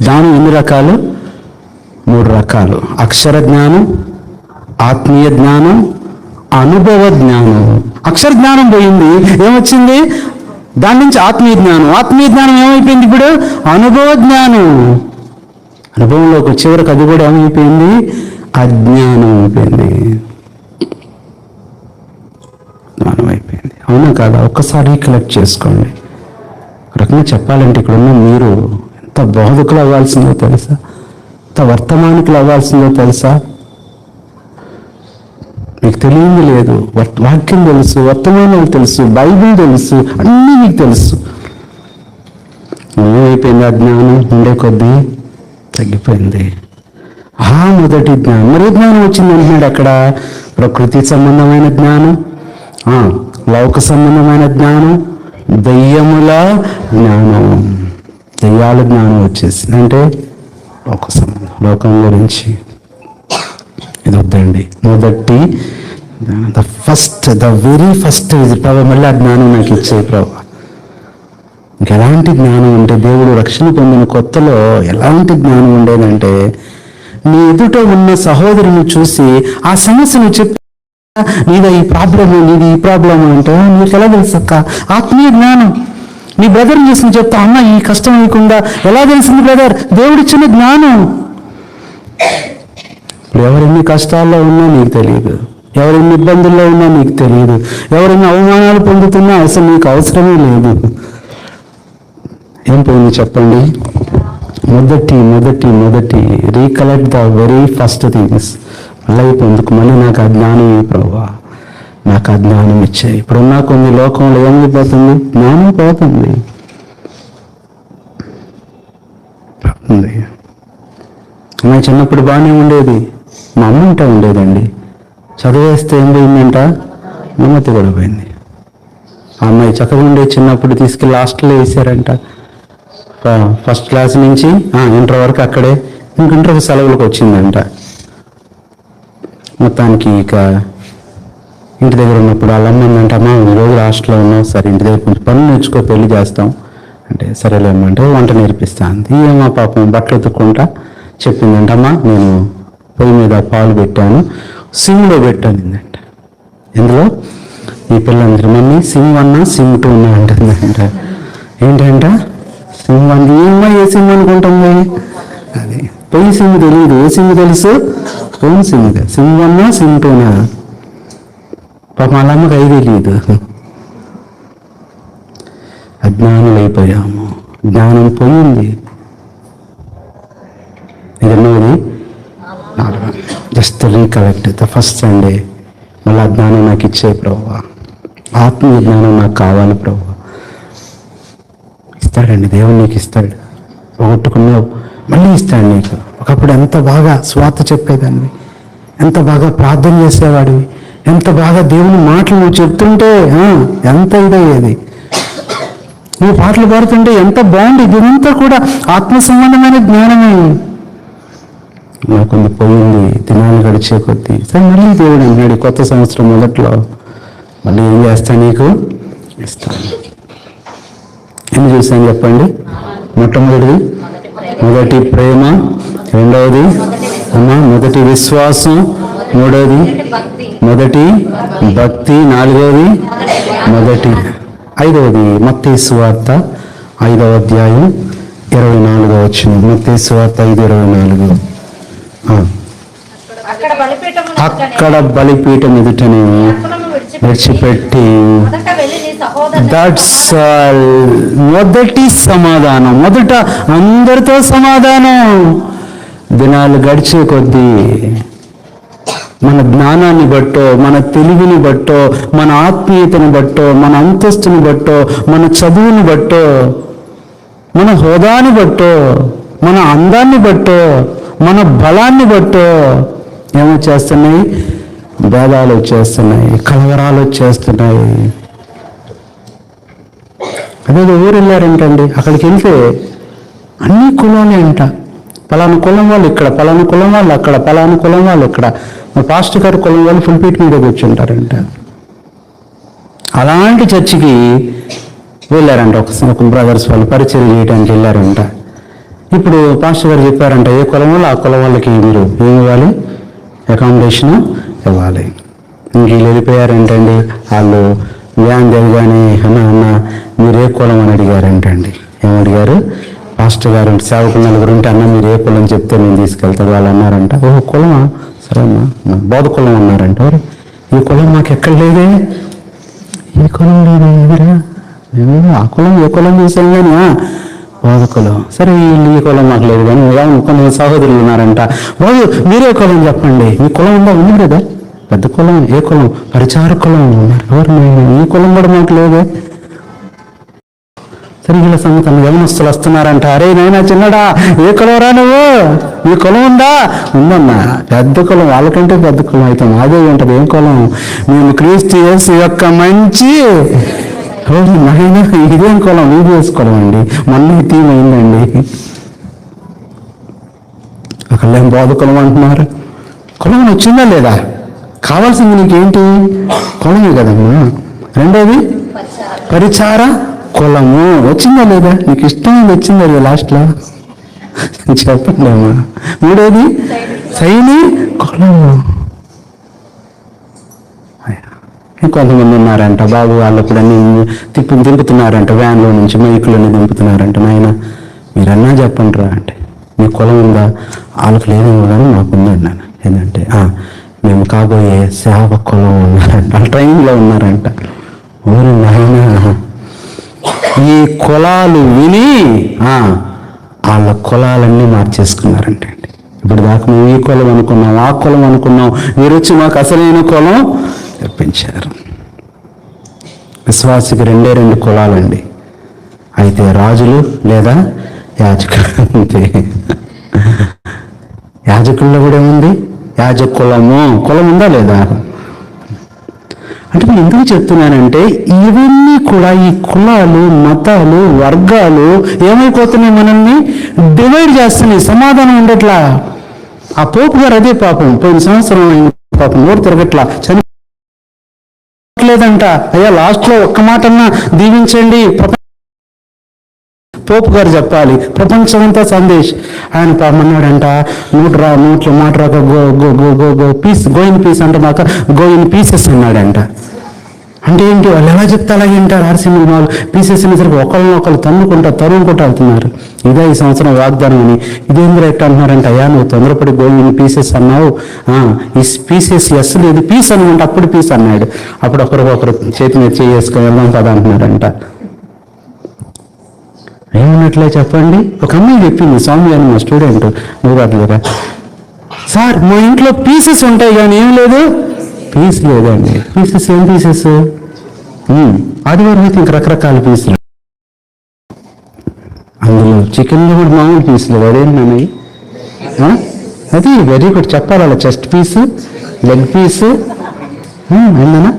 జ్ఞానం ఎన్ని రకాలు? 3 రకాలు. అక్షర జ్ఞానం, ఆత్మీయ జ్ఞానం, అనుభవ జ్ఞానం. అక్షర జ్ఞానం పోయింది, ఏమొచ్చింది? దాని నుంచి ఆత్మీయ జ్ఞానం. ఆత్మీయ జ్ఞానం ఏమైపోయింది? ఇప్పుడు అనుభవ జ్ఞానం. అనుభవంలోకి వచ్చేవరకు అది కూడా ఏమైపోయింది? అజ్ఞానం అయిపోయింది, జ్ఞానం అయిపోయింది. అవునా కాదా? ఒక్కసారి కలెక్ట్ చేసుకోండి. రకంగా చెప్పాలంటే ఇక్కడున్న మీరు ఎంత బోధకులు అవ్వాల్సిందో తెలుసా? ఎంత వర్తమానికులు అవ్వాల్సిందో తెలుసా? మీకు తెలియదు లేదు. వాక్యం తెలుసు, వర్తమానాలు తెలుసు, బైబిల్ తెలుసు, అన్నీ మీకు తెలుసు. ఏమైపోయింది? అజ్ఞానం ఉండే కొద్దీ తగ్గిపోయింది. ఆ మొదటి జ్ఞానం. మరి ఏ జ్ఞానం వచ్చింది అంటున్నాడు అక్కడ? ప్రకృతి సంబంధమైన జ్ఞానం, లౌక సంబంధమైన జ్ఞానం, దెయ్యముల జ్ఞానం. దెయ్యాల జ్ఞానం వచ్చేసింది. అంటే లోక సంబంధం, లోకం గురించి. ఇది వద్దండి. మొదటి ద వెరీ ఫస్ట్ ప్రభు మళ్ళీ ఆ జ్ఞానం నాకు ఇచ్చే ప్రభు. ఇంకెలాంటి జ్ఞానం అంటే, దేవుడు రక్షణ పొందిన కొత్తలో ఎలాంటి జ్ఞానం ఉండేదంటే, నీ ఎదుట ఉన్న సహోదరుని చూసి ఆ సమస్యను చెప్పి, నీది ఈ ప్రాబ్లము అంటే నీకు ఎలా తెలుసు అక్క? ఆత్మీయ జ్ఞానం. నీ బ్రదర్ని చూసి చెప్తా, అమ్మ ఈ కష్టం లేకుండా ఎలా తెలిసింది బ్రదర్? దేవుడిచ్చిన జ్ఞానం. ఇప్పుడు ఎవరెన్ని కష్టాల్లో ఉన్నా నీకు తెలియదు, ఎవరెన్ని ఇబ్బందుల్లో ఉన్నా నీకు తెలియదు, ఎవరెన్ని అవమానాలు పొందుతున్నా అసలు నీకు అవసరమే లేదు. ఏం పోయింది చెప్పండి? మొదటి recollect the very first things. మళ్ళీ పొందుకు, మళ్ళీ నాకు ఆ జ్ఞానం ప్రభా, నాకు ఆ జ్ఞానం ఇచ్చాయి. ఇప్పుడున్నా కొన్ని లోకంలో ఏమైపోతుంది? జ్ఞానం పోతుంది. మా చిన్నప్పుడు బాగానే ఉండేది, మా అమ్మ ఉంటే ఉండేదండి. చదివేస్తే ఏం పోయిందంట? మమ్మతి కూడా పోయింది. ఆ అమ్మాయి చక్కగా ఉండే చిన్నప్పుడు తీసుకెళ్ళి హాస్టల్లో వేసారంట. ఫస్ట్ క్లాస్ నుంచి ఇంటర్ వరకు అక్కడే, ఇంక ఇంటర్ సెలవులకు వచ్చిందంట. మొత్తానికి ఇక ఇంటి దగ్గర ఉన్నప్పుడు వాళ్ళ అమ్మందంట, అమ్మా ఈ రోజు హాస్టల్లో ఉన్నాం, సరే ఇంటి దగ్గర కొంచెం పనులు నేర్చుకో, పెళ్లి చేస్తాం అంటే సరేలేమంటే వంట నేర్పిస్తా అంది. ఏమో పాపం బట్టలు ఉతుక్కుంటా చెప్పిందంట, అమ్మా నేను పొయ్యి మీద పాలు పెట్టాను, సిమ్లో పెట్టానిందంట. ఎందులో? ఈ పిల్లందరూ మమ్మీ సిమ్ 1 సిమ్ 2 అంటుందంట. ఏంటంట? సిమ్ 1. ఏమో ఏ సిమ్ అనుకుంటుంది? అది పొయ్యి సిమ్ తెలియదు, ఏ సిమ్ తెలుసు? Phone SIM. SIM 1 SIM 2. పాపం వాళ్ళ అమ్మకి అయి తెలియదు. అజ్ఞానులైపోయాము, జ్ఞానం పోయింది. ఇది just recollect the first Sunday. మళ్ళీ ఆ జ్ఞానం నాకు ఇచ్చే ప్రభు, ఆత్మీయ జ్ఞానం నాకు కావాలి ప్రభు. ఇస్తాడండి, దేవుడు నీకు ఇస్తాడు. పోగొట్టుకున్నావు మళ్ళీ ఇస్తాడు నీకు. ఒకప్పుడు ఎంత బాగా స్వార్థ చెప్పేదాన్ని, ఎంత బాగా ప్రార్థన చేసేవాడివి, ఎంత బాగా దేవుని మాటలు నువ్వు చెప్తుంటే ఎంత ఇదయ్యేది. నువ్వు పాటలు పాడుతుంటే ఎంత బాగుండేది. ఇదంతా కూడా ఆత్మ సంబంధమైన జ్ఞానమే. నాకుంది పోయింది, దినాలు గడిచే కొద్దీ. సరే మళ్ళీ దేవుడు అన్నాడు కొత్త సంవత్సరం మొదట్లో, మళ్ళీ ఏం చేస్తా నీకు? ఇస్తాను. ఎన్ని చూసాను చెప్పండి? మొదటి ప్రేమ, రెండవది మొదటి విశ్వాసం, మూడవది మొదటి భక్తి, నాలుగవది ఐదవది మత్తయి సువార్త 5వ అధ్యాయం 24వ వచనం. మత్తయి సువార్త 5:24. అక్కడ బలిపీఠం ఎదుటనే విడిచిపెట్టి, దట్స్ ఆల్. మొదటి సమాధానం, మొదట అందరితో సమాధానం. దినాలు గడిచే కొద్దీ మన జ్ఞానాన్ని బట్టో, మన తెలివిని బట్టో, మన ఆత్మీయతను బట్టో, మన అంతస్తుని బట్టో, మన చదువుని బట్టో, మన హోదాని బట్టో, మన అందాన్ని బట్టో, మన బలాన్ని బట్టో ఏమొచ్చేస్తున్నాయి? భేదాలు వచ్చేస్తున్నాయి, కలవరాలు వచ్చేస్తున్నాయి. అదే ఊరు వెళ్ళారంటండి, అక్కడికి వెళ్తే అన్ని కులాలే అంట. పలానా కులం వాళ్ళు ఇక్కడ, పలానా కులం వాళ్ళు అక్కడ, పలానా కులం వాళ్ళు ఇక్కడ. మా పాస్టర్ గారు కులం వాళ్ళు ఫుల్ పీట్ మీద కూర్చుంటారంట. అలాంటి చర్చికి వెళ్ళారంట ఒక బ్రదర్స్ వాళ్ళు పరిచయం చేయడానికి వెళ్ళారంట. ఇప్పుడు పాస్టర్ గారు చెప్పారంట, ఏ కులం వాళ్ళు ఆ కులం వాళ్ళకి మీరు ఏమి ఇవ్వాలి? అకామిడేషన్ ఇవ్వాలి. ఇంక వీళ్ళు వెళ్ళిపోయారంటండి. వాళ్ళు వ్యాన్ దిగగానే అన్న మీరు ఏ కులం అని అడిగారంటండి. ఏమడిగారు? పాస్టర్ గారు సేవకులు 4 ఉంటే, అన్న మీరు ఏ కులం చెప్తే నేను తీసుకెళ్తాడు. వాళ్ళు అన్నారంట, ఓహో కులమా, సరే అమ్మా బోధ కులం అన్నారంట. ఈ కులం మాకు ఎక్కడ లేదే, ఈ కులం లేదే ఎదురా, మేము ఆ కులం ఏ కులం చూసాం కానీ బోధ కులం. సరే వీళ్ళు ఈ కులం మాకు లేదు కానీ కొంతమంది సహోదరులు ఉన్నారంట, బాబు మీరే కులం చెప్పండి, మీ కులం ఉందా? ఉంది కదా, పెద్ద కులం. ఏ కులం? పరిచార కులం ఉన్నారు. ఎవరు? ఈ కులం కూడా మాకు లేదే. సరే వీళ్ళ సంగతి యవనస్తులు వస్తున్నారంట, అరే నాయనా చిన్నడా ఏ కులం రా నువ్వు? మీ కులం ఉందా? ఉందమ్మా. పెద్ద కులం, వాళ్ళకంటే పెద్ద కులం అయితే మాదే ఉంటుంది. ఏం కులం? మేము క్రీస్తు యేసు యొక్క మంచి నాయన. ఇదేం కులం? వీడియోస్ కులం అండి. మొన్న థీమ్ అయిందండి. ఒకళ్ళేం బోధ కులం అంటున్నారు. కులం వచ్చిందా లేదా? కావాల్సింది నీకేంటి? కులమే కదమ్మా. రెండోది పరిచార కులము వచ్చిందా లేదా? నీకు ఇష్టమైంది వచ్చిందా లేదా లాస్ట్లో? చెప్పండి అమ్మా. మూడోది సైని కులము. ఇంకొంతమంది ఉన్నారంట బాబు, వాళ్ళు కూడా దింపుతున్నారంట, వ్యాన్లో నుంచి మైకులని దింపుతున్నారంట. నాయన మీరన్నా చెప్పండి రా అంటే, మీ కులం ఉందా? వాళ్ళకి లేదేమో కానీ మాకు ఉందండి నాన్న. ఏంటంటే మేము కాబోయే సేవ కులం ఉన్నారంట. వాళ్ళ ట్రైనింగ్లో ఉన్నారంట. ఊరు నాయన, ఈ కులాలు విని వాళ్ళ కులాలన్నీ మార్చేసుకున్నారంట అండి. ఇప్పుడు దాకా మేము ఈ కులం అనుకున్నాం, ఆ కులం అనుకున్నాం, మీరు వచ్చి మాకు అసలైన కులం తెప్పించారు. విశ్వాసికి 2 కులాలండి. అయితే రాజులు లేదా యాజకులు. అంతే. యాజకుల్లో కూడా ఏముంది? యాజక కులము. కులం ఉందా లేదా? అంటే నేను ఎందుకు చెప్తున్నానంటే ఇవన్నీ కూడా, ఈ కులాలు, మతాలు, వర్గాలు ఏమైపోతున్నాయి? మనల్ని డివైడ్ చేస్తున్నాయి. సమాధానం ఉండట్లా. ఆ పోపు గారు అదే పాపం పోయిన సంవత్సరం పాపం నోరు తిరగట్లా, చనిపోలేదంట. అయ్యా లాస్ట్లో ఒక్క మాటన్నా దీవించండి, పోపు గారు చెప్పాలి, ప్రపంచమంతా సందేశ్. ఆయన పాపమన్నాడంట, నోట్లో మాట రాక పీస్ గోయిన్ పీస్ అంటే మాక గోయిన్ పీసెస్ అన్నాడంట. అంటే ఏంటి? వాళ్ళు ఎలా చెప్తే అలాగే వింటారు. ఆర్సీఎం వాళ్ళు పీసెస్ అనేసరికి ఒకళ్ళు తరుముకుంటా వెళ్తున్నారు. ఇదే ఈ సంవత్సరం వాగ్దానం అని. ఇదేం రైట్ అంటున్నారంట. అయ్యా నువ్వు తొందరపడి గోయిన్ పీసెస్ అన్నావు, ఈ పీసెస్ ఎస్ లేదు పీస్ అనుకుంటే అప్పుడు పీస్ అన్నాడు. అప్పుడు ఒకరు చేతి మీద చేసుకొని వెళ్దాం కదా అంటున్నారంట. ఏమన్నట్లే చెప్పండి. ఒక అమ్మాయి చెప్పింది, స్వామి అని, మా స్టూడెంట్ నువ్వు సార్ మా ఇంట్లో పీసెస్ ఉంటాయి కానీ ఏం లేదు పీస్ లేదండి. పీసెస్ ఏం పీసెస్? ఆదివారం అయితే ఇంక రకరకాల పీసులు. అందులో చికెన్లో కూడా మామూలు పీసులు. అదేంటన్నాయి అది వెరీ గుడ్ చెప్పాలి. అలా చెస్ట్ పీసు, లెగ్ పీసు, ఏందన్నా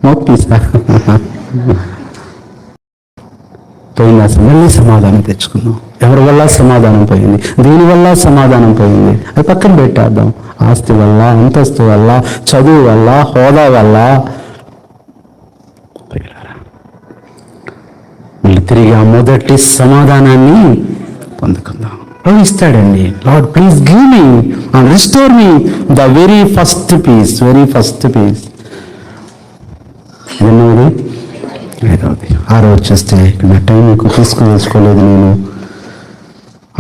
మౌత్ పీసా? పోయింది. అసలు మళ్ళీ సమాధానం తెచ్చుకుందాం. ఎవరి వల్ల సమాధానం పోయింది? దీనివల్ల సమాధానం పోయింది. అది పక్కన పెట్టేద్దాం. ఆస్తి వల్ల, అంతస్తు వల్ల, చదువు వల్ల, హోదా వల్ల మళ్ళీ తిరిగి ఆ మొదటి సమాధానాన్ని పొందుకుందాం. ఇస్తాడండి. Lord please give me and restore me the very first peace. ఎన్నోది? 5వది. 6వది చూస్తే నా టైం ఎక్కువ తీసుకుని నేను.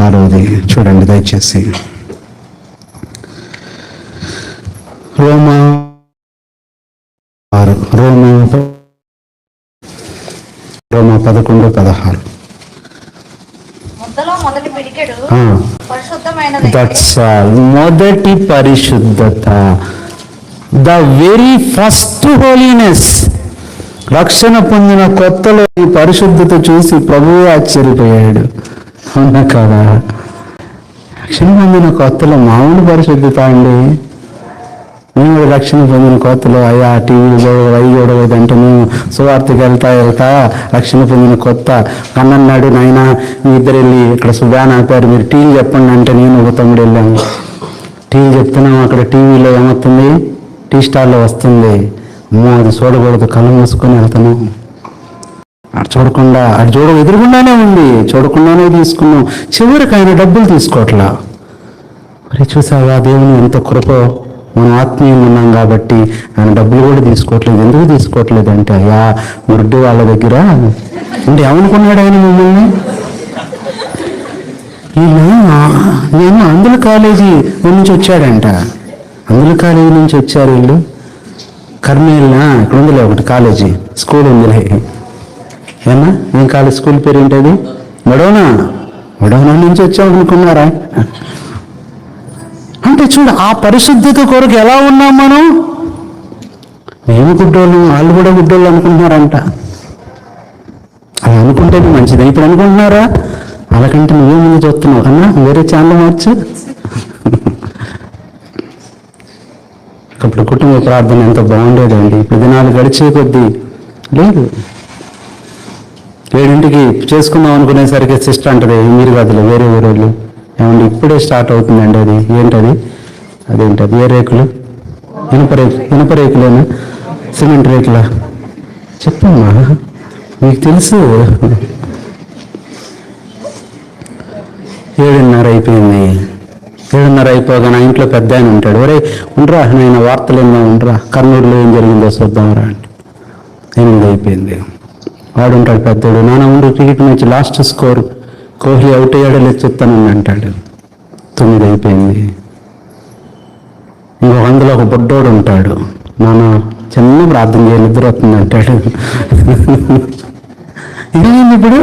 6వది చూడండి దయచేసి. రోమా 11:16. That's all. మొదటి పరిశుద్ధత, ద వెరీ ఫస్ట్ హోలీనెస్. రక్షణ పొందిన కొత్తలో ఈ పరిశుద్ధత చూసి ప్రభువు ఆశ్చర్యపోయాడు. అవునా కదా? రక్షణ పొందిన కొత్తలో మామూలు పరిశుద్ధత అండి. మేము రక్షణ పొందిన కొత్తలో అయ్యా టీవీలో అవి చూడలేదంటే మేము సువార్తకి వెళ్తా రక్షణ పొందిన కొత్త కన్నన్నాడు, నాయన మీ ఇద్దరు వెళ్ళి ఇక్కడ సుబ్యాన్ ఆపారు, మీరు టీవీ చెప్పండి అంటే నేను ఒక తమ్ముడు వెళ్ళాము. టీవీ చెప్తున్నాము. అక్కడ టీవీలో ఏమవుతుంది? టీ స్టార్లో వస్తుంది. అమ్మో అది చూడకూడదు, కళ్ళు మూసుకొని వెళ్తున్నాం. ఎదురుగుండానే ఉంది, చూడకుండానే తీసుకున్నాం. చివరికి ఆయన డబ్బులు తీసుకోవట్లా. మరి చూసావా దేవుని ఎంత కృప. మనం ఆత్మీయంగా ఉన్నాం కాబట్టి ఆయన డబ్బులు కూడా తీసుకోవట్లేదు. ఎందుకు తీసుకోవట్లేదు అంటే, అయ్యా మురుడ్డి వాళ్ళ దగ్గర అంటే ఏమనుకున్నాడు ఆయన మిమ్మల్ని? నేను అందుల కాలేజీ నుంచి వచ్చాడంట. అందుల కాలేజీ నుంచి వచ్చారు వీళ్ళు. కర్నూలునా ఇక్కడ ఉందిలే ఒకటి కాలేజీ, స్కూల్ ఉందిలే. ఏమన్నా ఏం కాలేజ్? స్కూల్ పేరు ఏంటది? వడోనా నుంచి వచ్చామనుకున్నారా? అంటే చూడు, ఆ పరిశుద్ధత కొరకు ఎలా ఉన్నాం మనం. మేము గుడ్డోళ్ళు, వాళ్ళు కూడా గుడ్డోళ్ళు అనుకుంటున్నారంట. అలా అనుకుంటేనే మంచిది. ఇప్పుడు అనుకుంటున్నారా? వాళ్ళకంటే నువ్వే ముందు చూస్తున్నావు అన్నా, వేరే ఛానల్ మార్చు. అప్పుడు కుటుంబ ప్రార్థన ఎంత బాగుండేదండి. ఇప్పుడు దినాలు గడిచే కొద్దీ లేదు. 7ంటికి చేసుకుందాం అనుకునేసరికి సిస్టర్ అంటది, మీరు కాదులే వేరే వాళ్ళు, ఏమండి ఇప్పుడే స్టార్ట్ అవుతుందండి అది. ఏంటది? అదేంటది? ఏ రేకులు? ఇనుప రేకులేనా? సిమెంట్ రేకులా? చెప్పమ్మా, మీకు తెలుసు. 7:30 అయిపోయింది. 7:30 అయిపోగా నా ఇంట్లో పెద్ద ఆయన ఉంటాడు. ఒరే ఉండరా, నేను వార్తలు ఏమో ఉండరా, కర్నూలులో ఏం జరిగిందో చూద్దాంరా అంటే. 8 అయిపోయింది. వాడు ఉంటాడు పెద్దోడు, నాన్న ఉండు cricket match last score Kohli out అయ్యాడో లేదు చెప్తానని అంటాడు. 9 అయిపోయింది. ఇంకో అందులో ఒక బొడ్డోడు ఉంటాడు, నాన్న చిన్న ప్రార్థన చేయాలి నిద్ర వస్తుంది అంటాడు. ఇదేంటి ఇప్పుడు?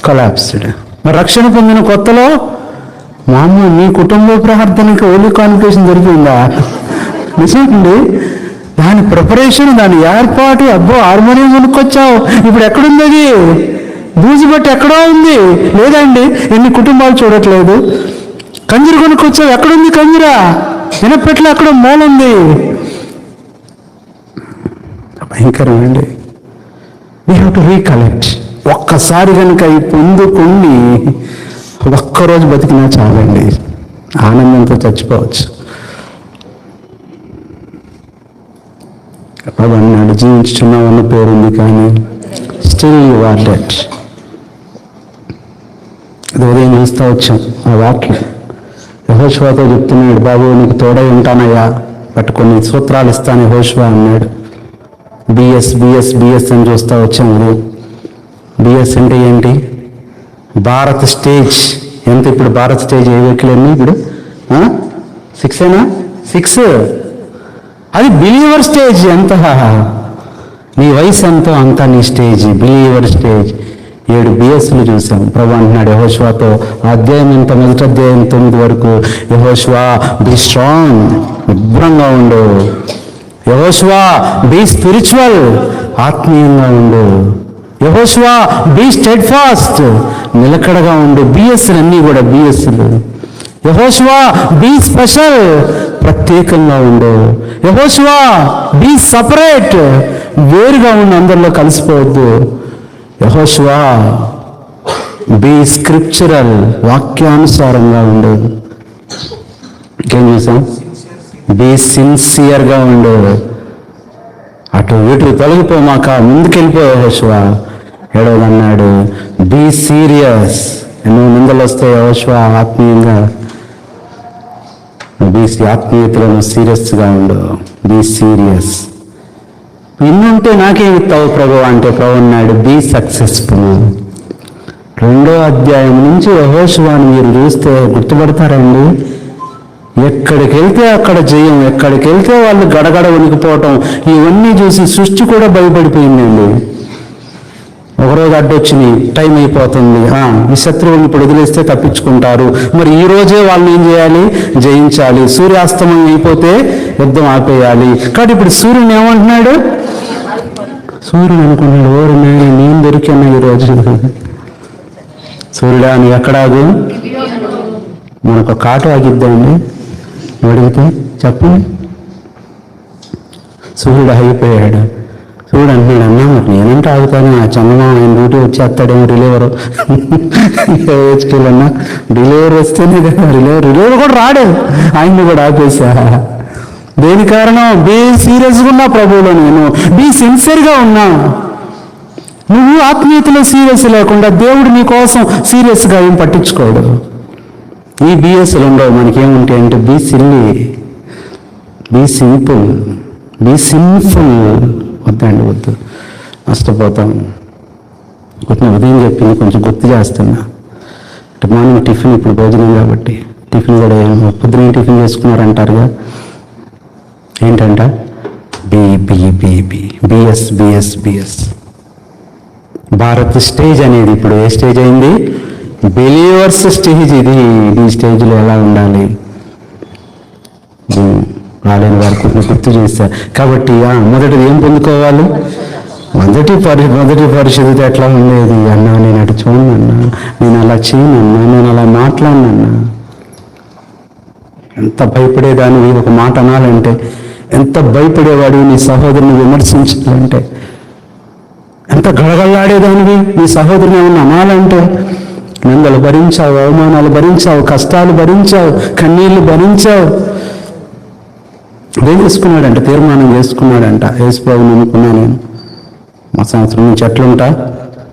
కొలాప్స్డ్. మరి రక్షణ పొందిన కొత్తలో మా అమ్మ నీ కుటుంబ ప్రార్థనకి ఓన్లీ కాన్ఫికేషన్ దొరికిందా? నిజండి, దాని ప్రిపరేషన్, దాని ఏర్పాటు, అబ్బో హార్మోనియం కొనుక్కొచ్చావు, ఇప్పుడు ఎక్కడుంది అది? బూజు బట్టి ఎక్కడో ఉంది. లేదండి, ఎన్ని కుటుంబాలు చూడట్లేదు. కంజర కొనుక్కొచ్చావు, ఎక్కడుంది కంజర? వినపెట్లో ఎక్కడో మూలుంది. భయంకరమండి. We have to recollect. ఒక్కసారి కనుక ఈ పొందుకొని ఒక్కరోజు బతికినా చాలండి, ఆనందంతో చచ్చిపోవచ్చు. బాబు అన్నాడు, జీవించుచున్నావు అన్న పేరుంది కానీ స్టిల్ యు ఆర్ డెడ్. అది ఉదయం చూస్తూ వచ్చాం ఆ వాక్యం. యెహోషువతో చెప్తున్నాడు, బాబు నీకు తోడై ఉంటానయ్యా, బట్ కొన్ని సూత్రాలు ఇస్తాను యెహోషువ అన్నాడు. బిఎస్ బిఎస్ బిఎస్ అని చూస్తూ వచ్చాం. ఉదయం బిఎస్ అంటే ఏంటి? భారత్ స్టేజ్. ఎంత ఇప్పుడు భారత్ స్టేజ్ ఏ వెహికల్ ఎన్ని ఇప్పుడు? 6 6. అది బిలీవర్ స్టేజ్. ఎంత నీ వయసు ఎంతో అంతా నీ స్టేజ్, బిలీవర్ స్టేజ్. 7 బిఎస్లు చూసాం. ప్రభు అంటున్నాడు యెహోషువతో, అధ్యాయం ఎంత, మొదటి అధ్యాయం 9 వరకు, యెహోషువ బీ స్ట్రాంగ్, ఉగ్రంగా ఉండు. యెహోషువ బీ స్పిరిచువల్, ఆత్మీయంగా ఉండు. యెహోషువ బీ స్టెడ్ ఫాస్ట్, నిలకడగా ఉండు. బిఎస్లు అన్నీ కూడా బిఎస్లు. యెహోషువ బీ స్పెషల్, ప్రత్యేకంగా ఉండు. యెహోషువ బీ సపరేట్, వేరుగా ఉండి అందరిలో కలిసిపోవద్దు. యెహోషువ బీ స్క్రిప్చరల్, వాక్యానుసారంగా ఉండు. ఇంకేం చూసాం? బీ సిన్సియర్గా ఉండు. అటు ఇటు తొలగిపోమాక ముందుకెళ్ళిపో యెహోషువ. 7వ అన్నాడు, బీ సీరియస్. నువ్వు నిందలు వస్తే యెహోషువ ఆత్మీయంగా, ఆత్మీయతలో నువ్వు సీరియస్గా ఉండు. Be serious. ఇన్నుంటే నాకేమి ఇస్తావు ప్రభు అంటే, ప్రభు అన్నాడు బీ సక్సెస్ఫుల్. 2వ అధ్యాయం నుంచి యెహోషువను మీరు చూస్తే గుర్తుపడతారండి. ఎక్కడికి వెళ్తే అక్కడ జయం, ఎక్కడికి వెళ్తే వాళ్ళు గడగడ వణికిపోవటం, ఇవన్నీ చూసి సృష్టి కూడా భయపడిపోయిందండి. ఒకరోజు అడ్డొచ్చింది, టైం అయిపోతుంది, ఈ శత్రువుని ఇప్పుడు వదిలేస్తే తప్పించుకుంటారు, మరి ఈ రోజే వాళ్ళని ఏం చేయాలి? జయించాలి. సూర్యాస్తమయం అయిపోతే యుద్ధం ఆపేయాలి. కాబట్టి ఇప్పుడు సూర్యుని ఏమంటున్నాడు? సూర్యుడు అనుకున్నాడు, ఓరు నేను దొరికాను ఈరోజు. సూర్యుడా నువ్వు ఎక్కడాగు? మనకు ఒక ఆటో ఆగిద్దామండి అడిగితే చెప్పండి. సూర్యుడు అయిపోయాడు. సూర్యుడు అంటున్నాడు, అన్నా మరి నేనంటే ఆగుతాను, ఆ చందమామ ఆయన డ్యూటీ వచ్చేస్తాడేమో, రిలీవరు వేసుకెళ్ళన్నా, రిలీవర్ వస్తేనే కదా, రిలీవర్ కూడా రాడు, ఆయన్ని కూడా ఆపేసా. దేని కారణం? బీ సీరియస్గా ఉన్నా ప్రభువులో, నేను బీ సిన్సియర్గా ఉన్నా. నువ్వు ఆత్మీయతలో సీరియస్ లేకుండా దేవుడు నీ కోసం సీరియస్గా ఏం పట్టించుకోడు. ఈ బిఎస్లు ఉండవు. మనకేముంటాయి అంటే be silly, be simple, be sinful. వద్దండి, వద్దు, నష్టపోతాం. ఉదయం చెప్పింది కొంచెం గుర్తు చేస్తున్నా. అంటే మార్నింగ్ టిఫిన్, ఇప్పుడు భోజనం కాబట్టి టిఫిన్ కూడా పొద్దున టిఫిన్ చేసుకున్నారంటారుగా, ఏంటంట? B B B B BS BS BS. Bharat stage అనేది ఇప్పుడు ఏ స్టేజ్ అయింది? Believers stage. ఇది ఈ స్టేజ్లో ఎలా ఉండాలి? రాలేని వారికి గుర్తు చేశారు కాబట్టి మొదటిది ఏం పొందుకోవాలి? మొదటి పరిశుద్ధత ఎట్లా ఉండేది అన్నా, నేను అటు చూడను అన్నా, నేను అలా చేయనన్నా, నేను అలా మాట్లాడినన్నా. ఎంత భయపడేదాన్ని ఒక మాట అనాలంటే, ఎంత భయపడేవాడు నీ సహోదరుని విమర్శించాలంటే, ఎంత గడగడలాడేదానివి నీ సహోదరుని ఏమన్నా అనాలంటే. నిందలు భరించావు, అవమానాలు భరించావు, కష్టాలు భరించావు, కన్నీళ్లు భరించావు. ఏం చేసుకున్నాడంట? తీర్మానం చేసుకున్నాడంట, యేసుప్రభువు నమ్ముకున్నా నేను మా సంవత్సరం నుంచి ఎట్లుంటా,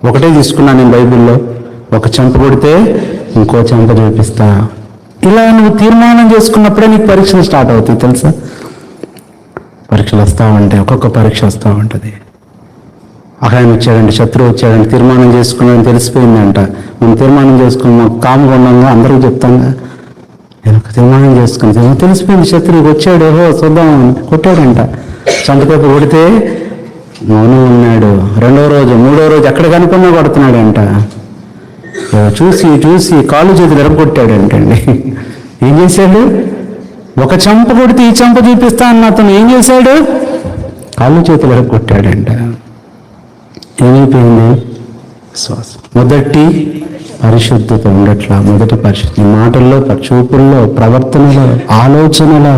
ఒకటే తీసుకున్నాను నేను బైబిల్లో, ఒక చెంప కొడితే ఇంకో చెంప చూపిస్తా. ఇలా నువ్వు తీర్మానం చేసుకున్నప్పుడే నీకు పరీక్షలు స్టార్ట్ అవుతాయి తెలుసా. పరీక్షలు వస్తూ ఉంటాయి, ఒక్కొక్క పరీక్ష వస్తూ ఉంటుంది. ఆయన వచ్చాడంటే, శత్రువు వచ్చాడంటే, తీర్మానం చేసుకున్నాడని తెలిసిపోయిందంట. మనం తీర్మానం చేసుకుని కాముగా ఉన్నాగా అందరికీ చెప్తాంగా, నేను ఒక తీర్మానం చేసుకుని తెలిసిపోయింది. శత్రువుకి వచ్చాడు, ఏహో చూద్దామని కొట్టాడంట. చంపకేపు కొడితే మౌనం ఉన్నాడు. 2వ రోజు 3వ రోజు ఎక్కడ కనుకున్నా కొడుతున్నాడంట. చూసి చూసి కాళ్ళు చేతులు ఎరగొట్టాడంటండి. ఏం చేశాడు? ఒక చెంప కొడితే ఈ చెంప చూపిస్తా అన్న అతను ఏం చేశాడు? కాళ్ళు చేతులు ఎరగొట్టాడంట. ఏమైపోయింది? విశ్వాసం. మొదటి పరిశుద్ధత ఉండట్లా. మొదటి పరిశుద్ధి మాటల్లో, చూపుల్లో, ప్రవర్తనలో, ఆలోచనలో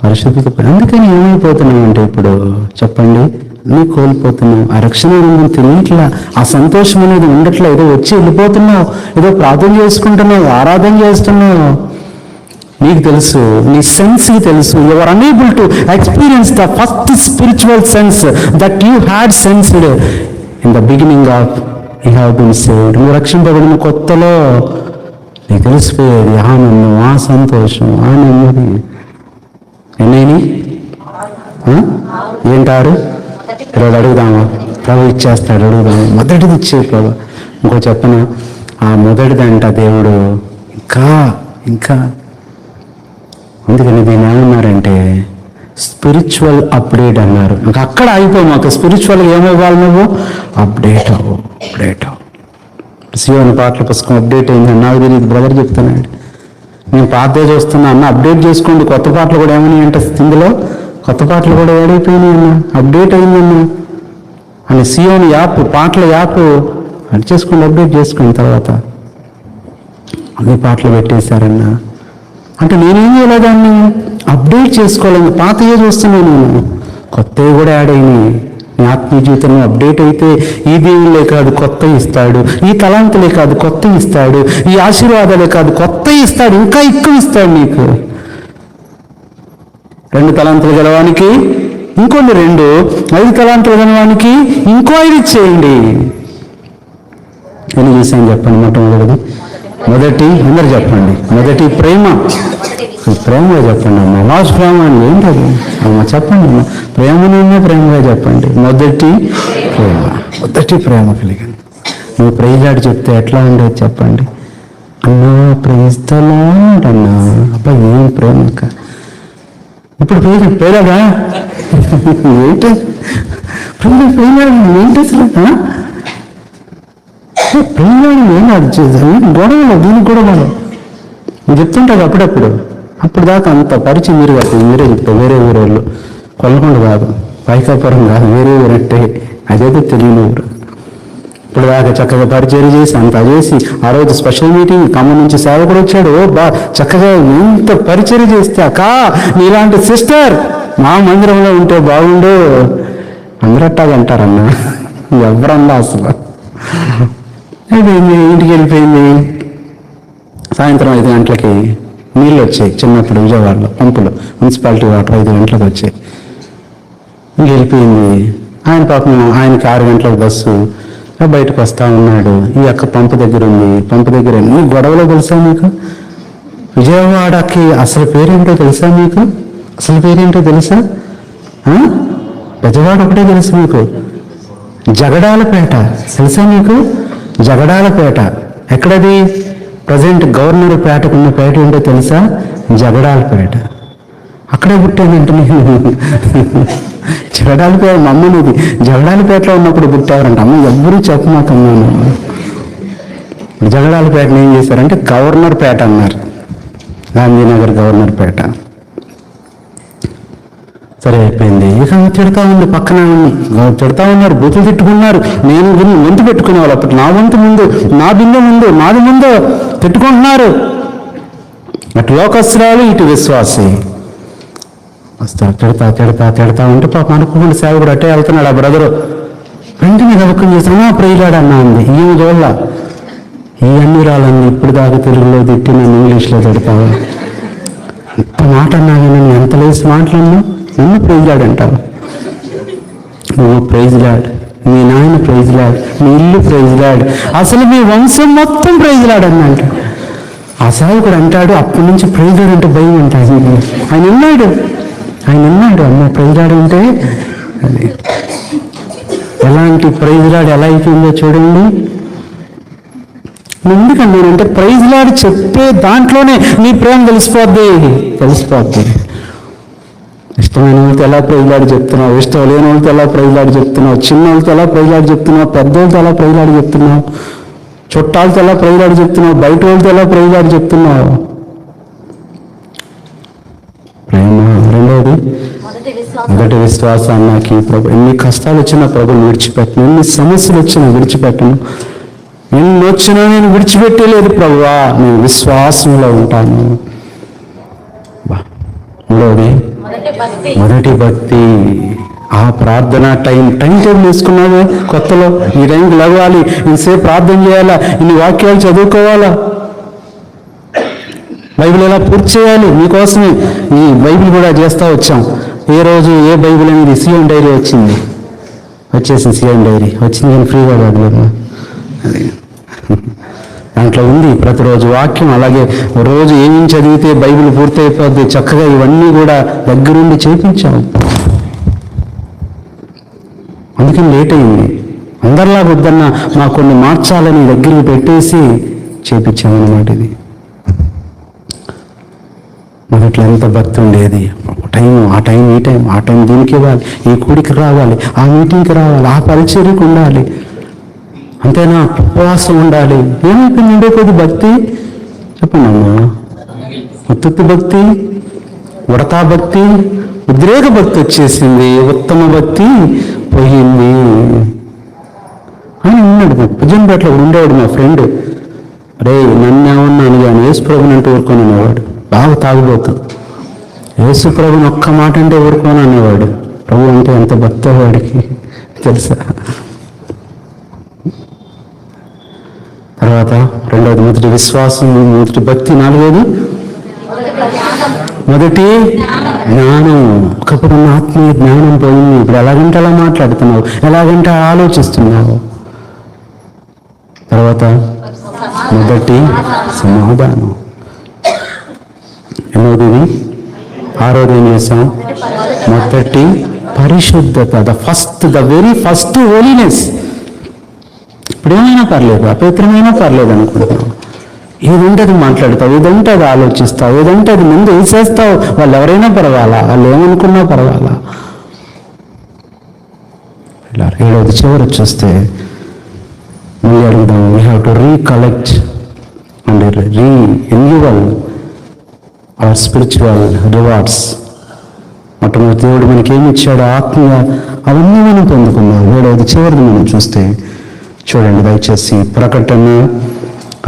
పరిశుద్ధత. అందుకని ఏమైపోతున్నాం అంటే ఇప్పుడు చెప్పండి, నీ కోల్పోతున్నావు. ఆ రక్షణ అనేది తెలియట్లా, ఆ సంతోషం అనేది ఉండట్లా. ఏదో వచ్చి వెళ్ళిపోతున్నావు, ఏదో ప్రార్థన చేసుకుంటున్నావు, ఆరాధన చేస్తున్నావు. నీకు తెలుసు, నీ సెన్స్కి తెలుసు. You are unable to experience the first spiritual sense that you had sensed in the beginning of you have been saved. నువ్వు రక్షింపబడిన కొత్తలో నీకు తెలిసిపోయేది ఆనందం, ఆ సంతోషం, ఆ నెమ్మది. ఎన్నైనా ఏంటారు? ఈరోజు అడుగుదామా? ప్రభు ఇచ్చేస్తాడు, అడుగుదామా? మొదటిది ఇచ్చే ప్రభు. ఇంకో చెప్పను, ఆ మొదటిదంట దేవుడు ఇంకా ఇంకా. అందుకని దీన్ని ఏమన్నారంటే స్పిరిచువల్ అప్డేట్ అన్నారు. ఇంకా అక్కడ అయిపోయి మాకు స్పిరిచువల్గా ఏమవ్వాలి? నువ్వు అప్డేట్ అవ్వు. సియోని పాటల పుస్తకం అప్డేట్ అయిందని నాకు తెలియదు, బ్రదర్ చెప్తున్నాడు. నేను పాతే చూస్తున్నా అన్న, అప్డేట్ చేసుకోండి. కొత్త పాటలు కూడా ఏమని అంటే ఇందులో కొత్త పాటలు కూడా ఏడైపోయినాయి అన్న, అప్డేట్ అయిందన్న అని సియోని యాప్, పాటల యాప్ అది చేసుకోండి, అప్డేట్ చేసుకోండి. తర్వాత అన్ని పాటలు పెట్టేశారన్న. అంటే నేనేం చేయలేదాన్ని అప్డేట్ చేసుకోవాలని. పాతయే చూస్తున్నాను నేను, కొత్తవి కూడా యాడ్ అయినాయి. నీ ఆత్మీయ జీవితంలో అప్డేట్ అయితే ఈ దేవుళ్ళే కాదు కొత్త ఇస్తాడు, ఈ తలాంతులే కాదు కొత్త ఇస్తాడు, ఈ ఆశీర్వాదాలే కాదు కొత్త ఇస్తాడు, ఇంకా ఎక్కువ ఇస్తాడు నీకు. 2 తలాంతులు గెలవానికి ఇంకొన్ని 2, 5 తలాంతులు గెలవానికి ఇంకో 5 ఇచ్చేయండి. ఎన్ని చేశాను చెప్పండి? మొదటి అందరు చెప్పండి, మొదటి ప్రేమ. ప్రేమగా చెప్పండి అమ్మ. వాసు ప్రేమ అండి ఏంటది అమ్మ? చెప్పండి అమ్మ. ప్రేమనైనా ప్రేమగా చెప్పండి. మొదటి ప్రేమ కలిగింది. నువ్వు ప్రైజ్లాడి చెప్తే ఎట్లా ఉండేది చెప్పండి? అన్నా ప్రైజ్తలా అన్నా. అబ్బా ఏం ప్రేమ అక్క. ఇప్పుడు పేరాగా ఏంటి ఏంటి అసలు? ప్రేమాడు ఏం అది గొడవలు, దీనికి గొడవలు నేను చెప్తుంటాను అప్పుడప్పుడు. అప్పుడు దాకా అంత పరిచయం మీరు కాదు, మీరే చెప్తారు. వేరే ఊరోళ్ళు, కొల్లకొండ కాదు, పైకాపురం కాదు, వేరే ఊరంటే అదేదో తెలియని ఊరు. ఇప్పుడు దాకా చక్కగా పరిచయం చేసి అంతా చేసి, ఆ రోజు స్పెషల్ మీటింగ్ ఖమ్మం నుంచి సేవకుడు వచ్చాడు. చక్కగా ఎంత పరిచయం చేస్తే, అక్కా నీలాంటి సిస్టర్ మా మందిరంలో ఉంటే బాగుండు అందరూ అట్టాగంటారన్నా. ఎవరన్నా అసలు. అయిపోయింది, ఇంటికి వెళ్ళిపోయింది. సాయంత్రం 5 గంటలకి నీళ్ళు వచ్చాయి. చిన్నప్పుడు విజయవాడలో పంపులు, మున్సిపాలిటీ వాటర్ 5 గంటలకు వచ్చాయి. వెళ్ళిపోయింది. ఆయన పాపం ఆయనకి 6 గంటలకు బస్సు. బయటకు వస్తా ఉన్నాడు. ఈ అక్క పంపు దగ్గర ఉంది. పంపు దగ్గర ఎన్ని గొడవలో తెలుసా మీకు? విజయవాడకి అసలు పేరేంటో తెలుసా మీకు? అసలు పేరేంటో తెలుసా? బెజవాడ ఒకటే తెలుసు మీకు. జగడాలపేట తెలుసా మీకు? జగడాలపేట ఎక్కడది? ప్రజెంట్ గవర్నర్ పేటకున్న పేట ఏంటో తెలుసా? జగడాలపేట. అక్కడే పుట్టానంటే నేను. జగడాలపేట మా అమ్మనిది. జగడాలపేటలో ఉన్నప్పుడు పుట్టారంట. అమ్మ ఎవ్వరూ చెప్పమాకన్నాను. జగడాలపేటను ఏం చేశారంటే గవర్నర్ పేట అన్నారు. గాంధీనగర్ గవర్నర్ పేట. సరే అయిపోయింది. ఇక తిడతా ఉంది, పక్కన తిడతా ఉన్నారు, బూతులు తిట్టుకున్నారు. నేను వంతు పెట్టుకునేవాళ్ళు అప్పుడు, నా వంతు ముందు, నా బిందె ముందు, నాది ముందు తిట్టుకుంటున్నారు. అటు లోకస్తురాలు, ఇటు విశ్వాసి. వస్తా తిడతా ఉంటే పాప అనుకోకుండా సేవకుడు అట్టే వెళ్తున్నాడు. ఆ బ్రదరు వెంటనే గవకం చేస్తాను, ప్రియులాడన్నా అంది. ఈమె చూడాల, ఈ అన్ని రాళ్ళని ఇప్పుడు దాకా తెలుగులో తిట్టి నన్ను ఇంగ్లీష్లో తిడతావు, ఎంత మాట అన్నాగా, నన్ను ఎంత లేసి మాట్లాడినా నన్ను ప్రైజ్లాడంటావు. నువ్వు ప్రైజ్లాడ్, మీ నాయన ప్రైజ్లాడ్, మీ ఇల్లు ప్రైజ్లాడ్, అసలు మీ వంశం మొత్తం ప్రైజ్లాడని అంట. ఆ సేవకుడు అంటాడు, అప్పటి నుంచి ప్రైజ్లాడ్ అంటే భయం అంటాడు. ఆయన ఉన్నాడు అమ్మ ప్రైజ్లాడ్ అంటే అది ఎలాంటి ప్రైజ్లాడ్ ఎలా అయిపోయిందో చూడండి. ఎందుకండి అంటే ప్రైజ్లాడ్ చెప్పే దాంట్లోనే నీ ప్రేమ తెలిసిపోద్ది. ఇష్టమైన వాళ్ళతో ఎలా ప్రైజ్లాడి చెప్తున్నావు, ఇష్టం లేని వాళ్ళతో ఎలా ప్రైజ్లాడి చెప్తున్నావు, చిన్న వాళ్ళతో ఎలా ప్రైజ్లాడి చెప్తున్నావు, పెద్దోళ్ళతో ఎలా ప్రైజ్లాడి చెప్తున్నావు, చుట్టాలతో ఎలా ప్రైజ్లాడి చెప్తున్నావు, బయట వాళ్ళతో ఎలా ప్రైజ్లాడి చెప్తున్నావు. ప్రేమ. రెండవది మొదటి విశ్వాసం. నాకు ప్రభు ఎన్ని కష్టాలు వచ్చినా ప్రభుని విడిచిపెట్టను, ఎన్ని సమస్యలు వచ్చినా విడిచిపెట్టను, ఎన్ని వచ్చినా నేను విడిచిపెట్టలేదు ప్రభువా, నేను విశ్వాసంలో ఉంటాను. మూడవది మొదటి భక్తి. ఆ ప్రార్థన టైం టేబుల్ వేసుకున్నావే కొత్తలో, ఈ టైంకి లగవాలి, ఇంతసేపు ప్రార్థన చేయాలా, ఇన్ని వాక్యాలు చదువుకోవాలా, బైబిల్ ఎలా పూర్తి చేయాలి, మీకోసమే ఈ బైబిల్ కూడా చేస్తూ వచ్చాం. ఏ రోజు ఏ బైబిల్ అనేది సియోన్ డైరీ వచ్చేసింది. సియోన్ డైరీ వచ్చింది కానీ ఫ్రీగా కాదు, అది దాంట్లో ఉంది ప్రతిరోజు వాక్యం. అలాగే రోజు ఏమేమి చదివితే బైబిల్ పూర్తి అయిపోద్ది, చక్కగా ఇవన్నీ కూడా దగ్గరుండి చేయించాం. అందుకని లేట్ అయింది. అందరిలా వద్దన్నా మా కొన్ని మార్చాలని దగ్గరికి పెట్టేసి చేపించామన్నమాట. ఇది మొదట్లో ఎంత భక్తి ఉండేది. ఆ టైం ఆ టైం దీనికి ఇవ్వాలి, ఈ కూడికి రావాలి, ఆ మీటింగ్కి రావాలి, ఆ పరిచర్యకు ఉండాలి, అంతేనా, ఉపవాసం ఉండాలి. ఏమైపోయింది ఉండే కొద్ది భక్తి? చెప్పండి అమ్మా. ఉత్తుత్తి భక్తి, ఉడతా భక్తి, ఉద్రేక భక్తి వచ్చేసింది, ఉత్తమ భక్తి పోయింది అని ఉన్నాడు. భుజంపేటలో ఉండేవాడు మా ఫ్రెండ్. రే నన్ను ఏమన్నాను కానీ యేసు ప్రభుని అంటే ఊరుకొని అనేవాడు. బాగా తాగుబోతు. యేసు ప్రభుని ఒక్క మాట అంటే ఊరుకొని అనేవాడు. ప్రభు అంటే ఎంత భక్తి వాడికి తెలుసా. తర్వాత రెండవది మొదటి విశ్వాసం, మొదటి భక్తి. నాలుగోది మొదటి జ్ఞానం. ఒకప్పుడు ఆత్మీయ జ్ఞానం పోయింది. ఇప్పుడు ఎలాగంటే అలా మాట్లాడుతున్నావు, ఎలాగంటే ఆలోచిస్తున్నావు. తర్వాత మొదటి సమాధానం. ఎన్నోది? ఆరోది ఏం చేస్తాం? మొదటి పరిశుద్ధత. The very first holiness. ఇప్పుడేమైనా పర్లేదు, అపవిత్రమైనా పర్లేదు అనుకుంటున్నావు. ఏదంటే అది మాట్లాడతావు, ఏదంటే అది ఆలోచిస్తావు, ఏదంటే అది ముందు వేసేస్తావు. వాళ్ళు ఎవరైనా పర్వాలా, వాళ్ళు ఏమనుకున్నా పర్వాలా. ఇలా ఏడవది చివరి చూస్తే మళ్ళీ అడుగుదాం. We have to recollect and renewal our spiritual rewards. మొట్టమొదటి దేవుడు మనకి ఏమి ఇచ్చాడు? ఆత్మీయ అవన్నీ మనం పొందుకున్నాం. ఏడవది చివరిది మనం చూస్తే చూడండి దయచేసి. ప్రకటన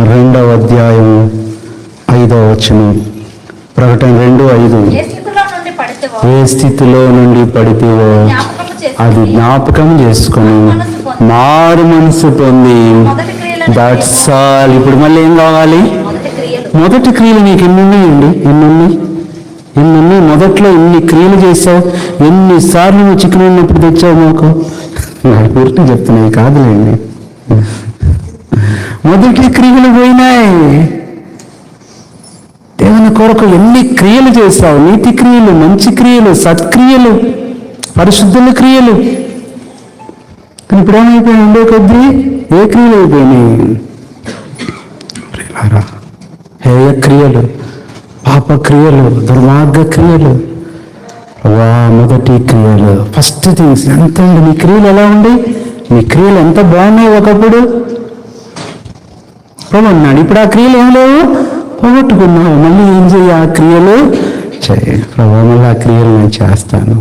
2వ అధ్యాయం 5వ వచనం. ప్రకటన 2:5. ఏ స్థితిలో నుండి పడితేవో అది జ్ఞాపకం చేసుకొని మారు మనసు పొంది. That's all. ఇప్పుడు మళ్ళీ ఏం కావాలి? మొదటి క్రియలు. నీకు ఎన్ని ఉన్నాయండి? ఎన్ని మొదట్లో ఎన్ని క్రియలు చేసావు? ఎన్నిసార్లు నువ్వు చికెన్ ఉన్నప్పుడు తెచ్చావు మాకు? నాకు పూర్తి చెప్తున్నాయి కాదులేండి. మొదటి క్రియలు పోయినాయి. దేవుని కొరకు ఎన్ని క్రియలు చేస్తావు? నీతి క్రియలు, మంచి క్రియలు, సత్క్రియలు, పరిశుద్ధుల క్రియలు. కానీ ఇప్పుడు ఏమైపోయినాయి? ఉండే కొద్దీ ఏ క్రియలు అయిపోయినాయి? హేయ క్రియలు, పాప క్రియలు, దుర్మార్గ క్రియలు. మొదటి క్రియలు, ఫస్ట్ థింగ్స్. ఎంత ఉంది నీ క్రియలు? ఎలా ఉంది నీ క్రియలు? ఎంత బాగున్నాయి ఒకప్పుడు. అన్నాడు. ఇప్పుడు ఆ క్రియలు ఏం లేవు, పోగొట్టుకున్నావు. మళ్ళీ ఏం చేయి? ఆ క్రియలు చేయి. ప్రభు మళ్ళీ ఆ క్రియలు నేను చేస్తాను.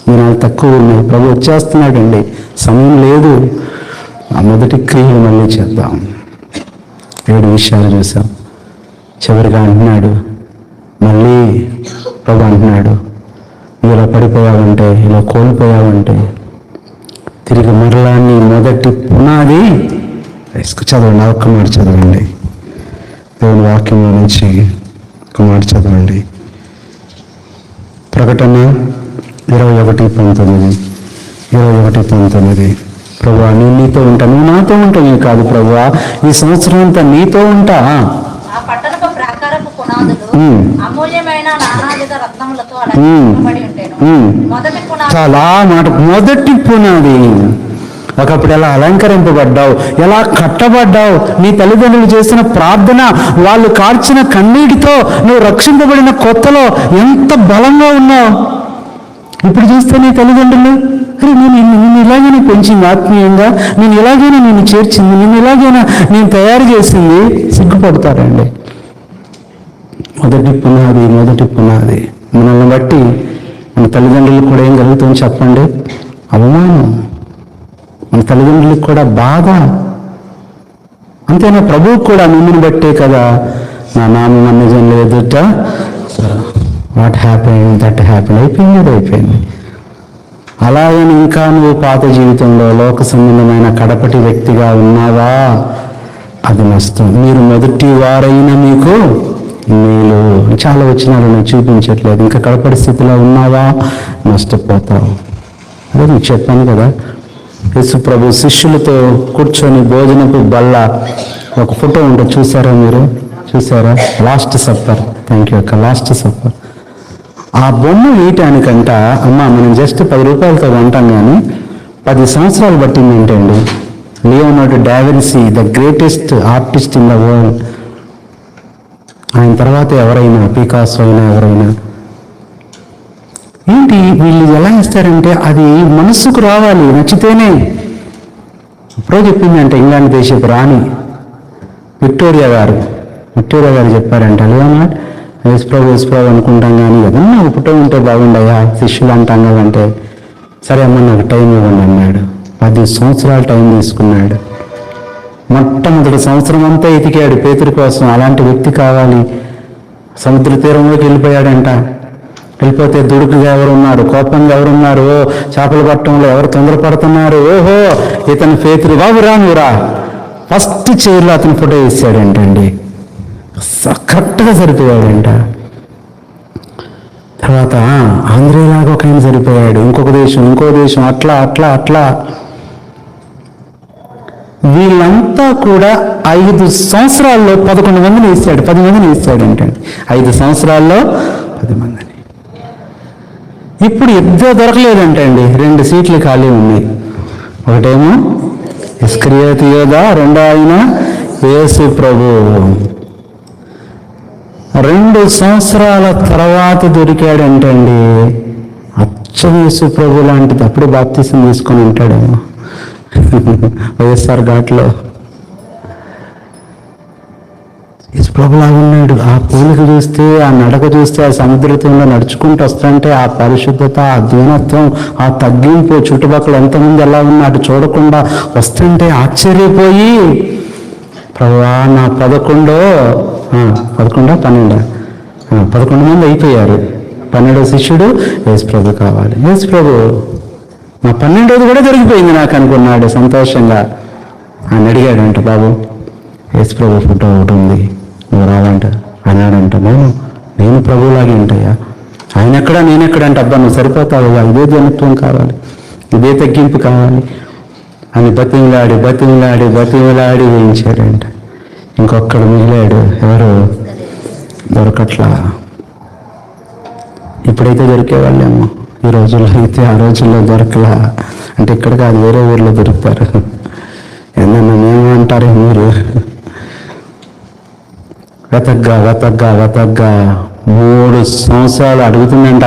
దినాలు తక్కువ ఉన్నాయి. ప్రభు వచ్చేస్తున్నాడండి, సమయం లేదు. ఆ మొదటి క్రియలు మళ్ళీ చేద్దాం. 7 విషయాలు చూసాం. చివరిగా అంటున్నాడు, మళ్ళీ ప్రభు అంటున్నాడు, ఇలా పడిపోయావంటే, ఇలా కోల్పోయావంటే తిరిగి మరలా నీ మొదటి పునాది చదవండి. ఒక్క మాట చదవండి, దేవుని వాక్యం నుంచి ఒక మాట చదవండి. ప్రకటన 21:19. ప్రభువా, నేను నీతో ఉంటా, నువ్వు నాతో ఉంటావు కాదు ప్రభువా, ఈ సంవత్సరం అంతా నీతో ఉంటా. ఆ పట్టణపు ప్రాకారపు పునాదులు అమూల్యమైన నానావిధ రత్నములతో అలంకరించబడి ఉండెను. మొదటి పునాది, చాలా మాట, మొదటి పునాది. ఒకప్పుడు ఎలా అలంకరింపబడ్డావు, ఎలా కట్టబడ్డావు, నీ తల్లిదండ్రులు చేసిన ప్రార్థన, వాళ్ళు కార్చిన కన్నీటితో నువ్వు రక్షింపబడిన కొత్తలో ఎంత బలంగా ఉన్నావు. ఇప్పుడు చూస్తే నీ తల్లిదండ్రులు, అరే నేను ఇలాగైనా పెంచింది ఆత్మీయంగా, నేను ఇలాగైనా నేను చేర్చింది, నేను ఇలాగైనా నేను తయారు చేసింది, సిగ్గుపడతారండి. మొదటి పునాది. మనల్ని బట్టి మన తల్లిదండ్రులకు కూడా ఏం కలుగుతుంది చెప్పండి? అవమానం. మన తల్లిదండ్రులకు కూడా బాధ. అంతేనా? ప్రభువుకు కూడా మిమ్మల్ని బట్టే కదా నా నామం అన్ని జనుల ఎదుట వాట్ హ్యాపెన్ దట్ హ్యాపెన్ అయిపోయింది. అలాగని ఇంకా నువ్వు పాత జీవితంలో లోక సంబంధమైన కడపటి వ్యక్తిగా ఉన్నావా? అది నష్టం. మీరు మొదటి వారైన మీకు మేలు. చాలా వచనాలు నేను చూపించట్లేదు. ఇంకా కడపటి స్థితిలో ఉన్నావా? నష్టపోతావు. అదే నీకు చెప్పాను కదా, యేసు ప్రభు శిష్యులతో కూర్చొని భోజనపు బల్ల ఒక ఫోటో ఉంటుంది, చూసారా మీరు? చూసారా? Last supper. థ్యాంక్ యూ అక్క. Last supper. ఆ బొమ్మ వేయటానికంట అమ్మ మనం జస్ట్ 10 రూపాయలతో కొంటాం, కానీ 10 సంవత్సరాలు పట్టిందంటే అండి. Leonardo DaVinci, the greatest artist in the world. ఆయన తర్వాత ఎవరైనా, పికాసో అయినా ఎవరైనా, ఏంటి వీళ్ళు ఎలా ఇస్తారంటే అది మనస్సుకు రావాలి, నచ్చితేనే. ఎప్పుడో చెప్పిందంటే ఇంగ్లాండ్ దేశపు రాణి విక్టోరియా గారు చెప్పారంట, లియోనార్డ్ వేసుకో అనుకుంటాం కానీ ఏదన్నా ఒక ఫోటో ఉంటే బాగుండయా, శిష్యులు అంటాం కదంటే, సరే అమ్మ నాకు టైం ఇవ్వండి అన్నాడు. 10 సంవత్సరాలు టైం తీసుకున్నాడు. మొట్టమొదటి సంవత్సరం అంతా ఎతికాడు పేతురు కోసం. అలాంటి వ్యక్తి కావాలి. సముద్ర తీరంలోకి వెళ్ళిపోయాడంట. వెళ్ళిపోతే దుడుకుగా ఎవరున్నారు, కోపంగా ఎవరున్నారు, చేపలు పట్టడంలో ఎవరు తొందరపడుతున్నారు, ఓహో ఇతను పేతురు, బాబు రానురా, ఫస్ట్ చైర్లో అతను ఫోటో వేసాడంటండి. కరెక్ట్గా సరిపోయాడంట. తర్వాత ఆంధ్రేలాగా ఒక ఆయన సరిపోయాడు, ఇంకో దేశం, అట్లా వీళ్ళంతా కూడా 5 సంవత్సరాల్లో 11 మందిని వేసాడు, 10 మందిని వేసాడంటండి. 5 సంవత్సరాల్లో 10 మందిని. ఇప్పుడు ఇద్దరు దొరకలేదంటండి, 2 సీట్లు ఖాళీ ఉన్నాయి. ఒకటేమో ఇస్కరియోతు యోధ, రెండో ఆయన యేసు ప్రభు. 2 సంవత్సరాల తర్వాత దొరికాడంటండి. అచ్చం యేసు ప్రభు లాంటిది. అప్పుడే బాప్తిసం తీసుకొని ఉంటాడేమో వైఎస్ఆర్ ఘాట్లో. యేసు ప్రభులాగా ఉన్నాడు. ఆ పోలిక చూస్తే, ఆ నడక చూస్తే, ఆ సముద్రంలో నడుచుకుంటూ వస్తుంటే ఆ పరిశుద్ధత, ఆ దీనత్వం, ఆ తగ్గింపు, చుట్టుపక్కల ఎంతమంది ఎలా ఉన్నాడు చూడకుండా వస్తుంటే ఆశ్చర్యపోయి, ప్రభువా నా 11 మంది అయిపోయారు. 12వ శిష్యుడు యేసు ప్రభు కావాలి. యేసు ప్రభు నా 12వది కూడా దొరికిపోయింది నాకు అనుకున్నాడు సంతోషంగా. ఆయన అడిగాడంట, బాబు యేసు ప్రభు ఫోటో ఒకటి ఉంది, నువ్వు రావంట అన్నాడంట. నేను ప్రభువులాగే ఉంటాయా, ఆయన ఎక్కడా నేనెక్కడంటే, అబ్బా నువ్వు సరిపోతావయ్యా, ఇదే జనత్వం కావాలి, ఇదే తగ్గింపు కావాలి అని బతిమిలాడి వేయించాడంట. ఇంకొక్కడు మిగిలాడు, ఎవరు? దొరకట్లా. ఇప్పుడైతే దొరికేవాళ్ళేమో, ఈ రోజుల్లో అయితే ఆ రోజుల్లో దొరకలా. అంటే ఇక్కడ కాదు, వేరే ఊర్లో దొరుకుతారు. ఏమన్నా మేము అంటారే మీరు. వెతగ్గా 3 సంవత్సరాలు అడుగుతుందంట,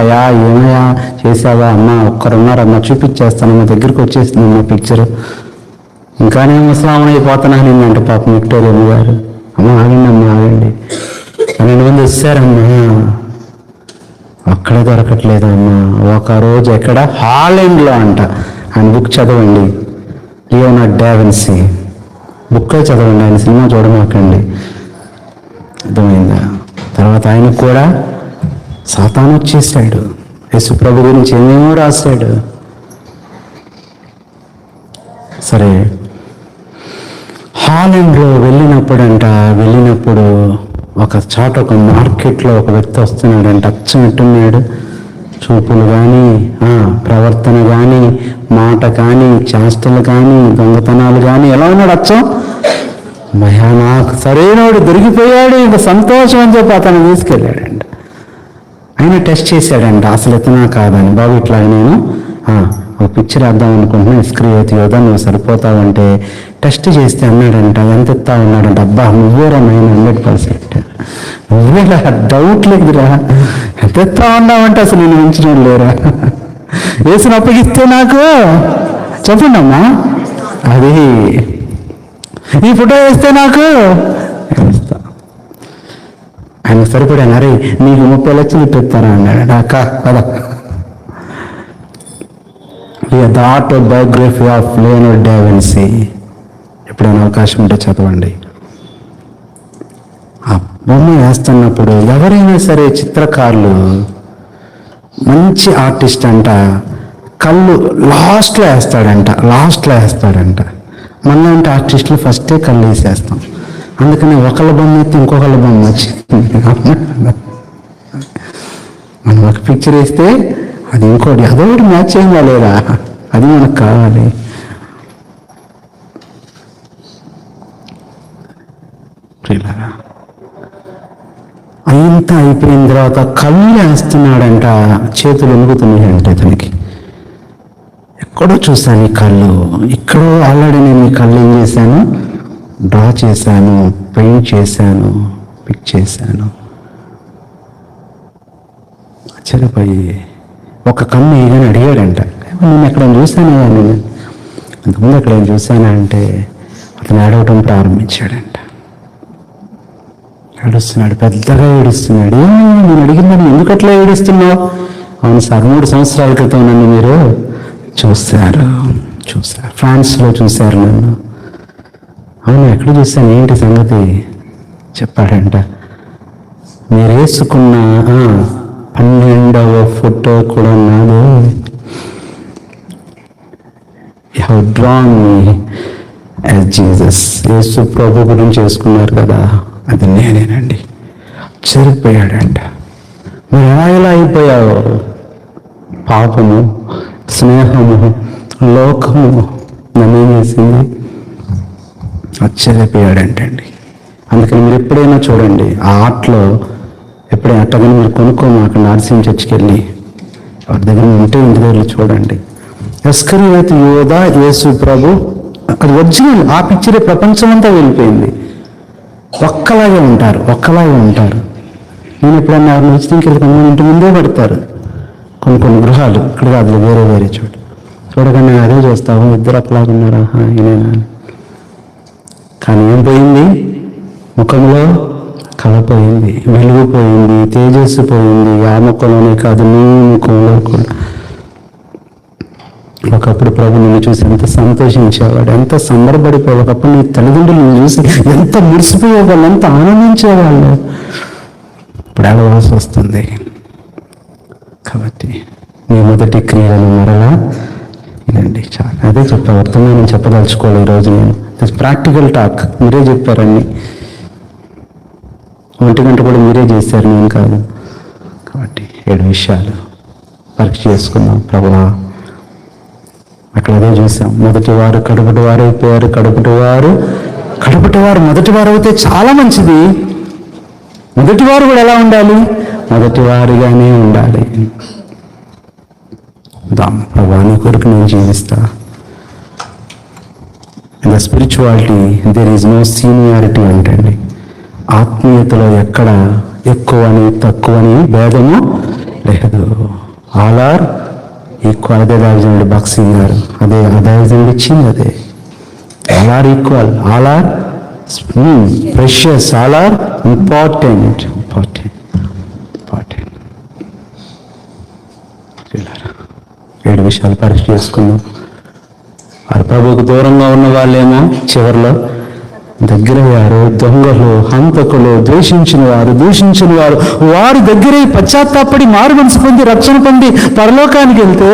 ఏమయ్యా చేసావా అమ్మ, ఒక్కరున్నారమ్మా చూపించేస్తానమ్మా, దగ్గరికి వచ్చేసిందమ్మా పిక్చర్. ఇంకా నేను ముసలామని అయిపోతానంటే పాపం విక్టోరియా గారు. ఆగండి 12 మంది వచ్చారమ్మా. అక్కడే దొరకట్లేదు అమ్మ. ఒకరోజు ఎక్కడ, హాలండ్లో అంట. ఆయన బుక్ చదవండి, లియోనార్డో డా విన్సీ బుక్లో చదవండి, ఆయన సినిమా చూడమాకండి. అర్థమైందా? తర్వాత ఆయనకు కూడా సాతాను వచ్చేసాడు. యేసు ప్రభు గురించి ఏమేమో రాశాడు. సరే, హాలండ్లో వెళ్ళినప్పుడు ఒక చోట, ఒక మార్కెట్లో ఒక వ్యక్తి వస్తున్నాడంట. అచ్చనట్టున్నాడు. చూపులు కానీ, ప్రవర్తన కానీ, మాట కానీ, చేష్టలు కానీ, దొంగతనాలు కానీ ఎలా ఉన్నాడు అచ్చం. నాకు సరైనవాడు దొరికిపోయాడు, ఇంకా సంతోషం అని చెప్పి అతను తీసుకెళ్ళాడంట. ఆయన టెస్ట్ చేశాడంట, అసలు ఎత్తునా కాదని. బాబు ఇట్లా నేను ఒక పిక్చర్ వేద్దాం అనుకుంటున్నా, ఇస్క్రియోత్ యోధ నువ్వు సరిపోతావంటే టెస్ట్ చేస్తే అన్నాడంట, ఎంత ఎత్తా ఉన్నాడంట. అబ్బా నువ్వేరా 100%, నువ్వేరా, డౌట్ లేదురా, ఎంత ఎత్తా ఉన్నావంటే అసలు నేను ఉంచడం లేరా, వేసిన అప్పగిస్తే నాకు చెప్పండి అమ్మా, అది ఈ ఫోటో వేస్తే నాకు వేస్తా. ఆయన సరిపడాను. అరే నీకు 30 లక్షలు పెడతారా అన్నాడు. అక్క కదా, ద ఆటోబయోగ్రఫీ ఆఫ్ లియోనార్డో డా విన్సీ. ఎప్పుడైనా అవకాశం ఉంటే చదవండి. ఆ బొమ్మ వేస్తున్నప్పుడు ఎవరైనా సరే చిత్రకారులు, మంచి ఆర్టిస్ట్ అంట, కళ్ళు లాస్ట్లో వేస్తాడంట. మనలాంటి ఆర్టిస్టులు ఫస్టే కళ్ళు వేసేస్తాం. అందుకని ఒకళ్ళ బొమ్మ అయితే ఇంకొకళ్ళ బొమ్మ వచ్చింది. మనం ఒక పిక్చర్ వేస్తే అది ఇంకోటి, అదొకటి మ్యాచ్ అయిందా లేదా, అది మనకు కావాలి. అంతా అయిపోయిన తర్వాత కళ్ళు వేస్తున్నాడంట, చేతులు ఎనుగుతున్నాయంట ఇతనికి. ఎక్కడో చూశాను ఈ కళ్ళు, ఇక్కడో ఆల్రెడీ నేను ఈ కళ్ళు ఏం చేశాను, డ్రా చేశాను, పెయింట్ చేశాను, పిక్ చేశాను. ఆశ్చర్యపోయి ఒక కన్ను ఏదని అడిగాడంట. నేను ఎక్కడైనా చూశాను, నేను అంతకుముందు ఎక్కడైనా చూశానా అంటే అతను ఏడవటం ప్రారంభించాడంట. ఏడుస్తున్నాడు, పెద్దగా ఏడుస్తున్నాడు. నేను అడిగిందని ఎందుకు అట్లా ఏడుస్తున్నావు? అవును సార్, 3 సంవత్సరాల క్రితం నన్ను మీరు చూశారు, ఫ్రాన్స్లో చూశారు నన్ను. అవును, ఎక్కడ చూశాను, ఏంటి సంగతి చెప్పాడంట. మీరు వేసుకున్న 12వ ఫోటో కూడా నాదే. You have drawn me as Jesus. Yesu ప్రభు గురించి చేసుకున్నారు కదా, అది నేనేనండి. చెరిపోయాడంట. మీరు ఎలా అయిపోయావు? పాపము, స్నేహము, లోకము నన్ను ఏం చేసింది? ఆశ్చర్యపోయాడంటండి. అందుకని మీరు ఎప్పుడైనా చూడండి, ఆ ఆర్ట్లో ఎప్పుడైనా అట్టగానే మీరు కొనుక్కోమాకండి. నర్సింగ్ చర్చికి వెళ్ళి వారి దగ్గర ఉంటే ఇంటి దగ్గర చూడండి. ఇస్కరియోతు యోధ, యేసు ప్రభు, అది ఒరిజినల్. ఆ పిక్చరే ప్రపంచం అంతా వెళ్ళిపోయింది. ఒక్కలాగే ఉంటారు. నేను ఎప్పుడన్నా ఎవరిని విజిటింగ్కి వెళ్తాను, ఇంటి ముందే పడతారు. కొన్ని గృహాలు, ఇక్కడ కాదు, వేరే చోట చూడగానే అదే చూస్తావు, ఇద్దరు అక్కలాగా ఉన్నారా, ఈయనేనా. కానీ ఏం పోయింది? ముఖంలో కళ పోయింది, వెలుగు పోయింది, తేజస్సు పోయింది. ఆ ముఖంలోనే కాదు, నీ ముఖంలో కూడా. ఒకప్పుడు ప్రభు నిన్ను చూసి ఎంత సంతోషించేవాడు, ఎంత సంబరపడిపోయాడు. ఒకప్పుడు నీ తల్లిదండ్రులు చూసి ఎంత మురిసిపోయేవాళ్ళు, ఎంత ఆనందించేవాళ్ళు. ఇప్పుడు అడవాల్సి వస్తుంది. కాబట్టి నీ మొదటి క్రియలు మరలా ఇదండి. చాలా అదే చెప్పా, వర్తమానం చెప్పదలుచుకోవాలి ఈరోజు నేను. ప్రాక్టికల్ టాక్, మీరే చెప్పారండి. 1 గంట కూడా మీరే చేశారు, నేను కాదు. కాబట్టి 7 విషయాలు పరీక్ష చేసుకుందాం. ప్రభువా, అక్కడ అదే చూసాం. మొదటి వారు కడుపుటి వారు అయిపోయారు. కడుపుటి వారు మొదటి వారు అయితే చాలా మంచిది. మొదటి వారు కూడా ఎలా ఉండాలి? మొదటి వారిగానే ఉండాలి. ప్రభా, నీ కొరకు నేను జీవిస్తా. In the spirituality there is no seniority అంటండి. ఆత్మీయతలో ఎక్కడ ఎక్కువని తక్కువని భేదము లేదు. All are equal. అదే దావిజనుడు బాక్సింగ్ గారు, అదే దావిజనుడు ఇచ్చింది అదే. All are equal, all are precious, all are important. 7 విషయాలు పరీక్ష చేసుకుందాం. వారు ప్రభువుకు దూరంగా ఉన్న వాళ్ళేమో చివరిలో దగ్గరయ్యారు. దొంగలు, హంతకులు, దూషించిన వారు వారి దగ్గరే పశ్చాత్తాపడి మారు మనసు పొంది రక్షణ పొంది పరలోకానికి వెళ్తే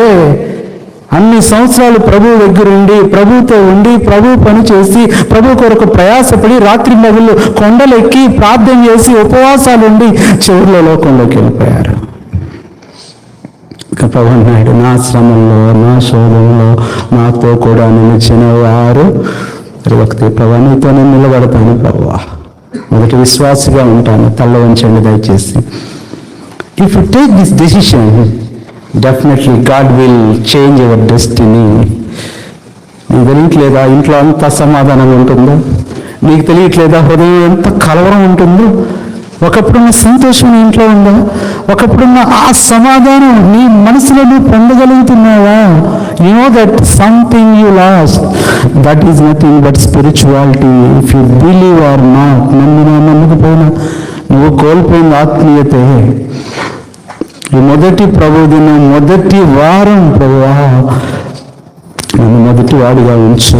అన్ని సంవత్సరాలు ప్రభువు దగ్గర ఉండి, ప్రభువుతో ఉండి, ప్రభు పని చేసి, ప్రభు కొరకు ప్రయాసపడి, రాత్రి మగుళ్ళు కొండలెక్కి ప్రార్థన చేసి, ఉపవాసాలు ఉండి చివరిలో లోకంలోకి వెళ్ళిపోయారు. ప్రభు అన్నాడు, నా శ్రమంలో, నా శోధంలో నాతో కూడా నిలిచిన వారు వ్యక్తి ప్రభు నీతో నేను నిలబడతాను ప్రభువా, మొదటి విశ్వాసిగా ఉంటాను, తల్ల వంచండి దయచేసి. If you take this decision, definitely God will change your destiny. నీకు తెలియట్లేదా ఇంట్లో అంత సమాధానం ఉంటుందో? నీకు తెలియట్లేదా హృదయం ఎంత కలవరం ఉంటుందో? ఒకప్పుడున్న సంతోషం నీ ఇంట్లో ఉందా? ఒకప్పుడున్న ఆ సమాధానం నీ మనసులో నువ్వు పొందగలుగుతున్నావా? You know that something you lost, that is nothing but spirituality. If you believe or not, నమ్మకపోయినా నువ్వు కోల్పోయిన ఆత్మీయతే. ఈ మొదటి ప్రభు దినం, మొదటి వారం ప్రభువా నన్ను మొదటి వాడిగా ఉంచు.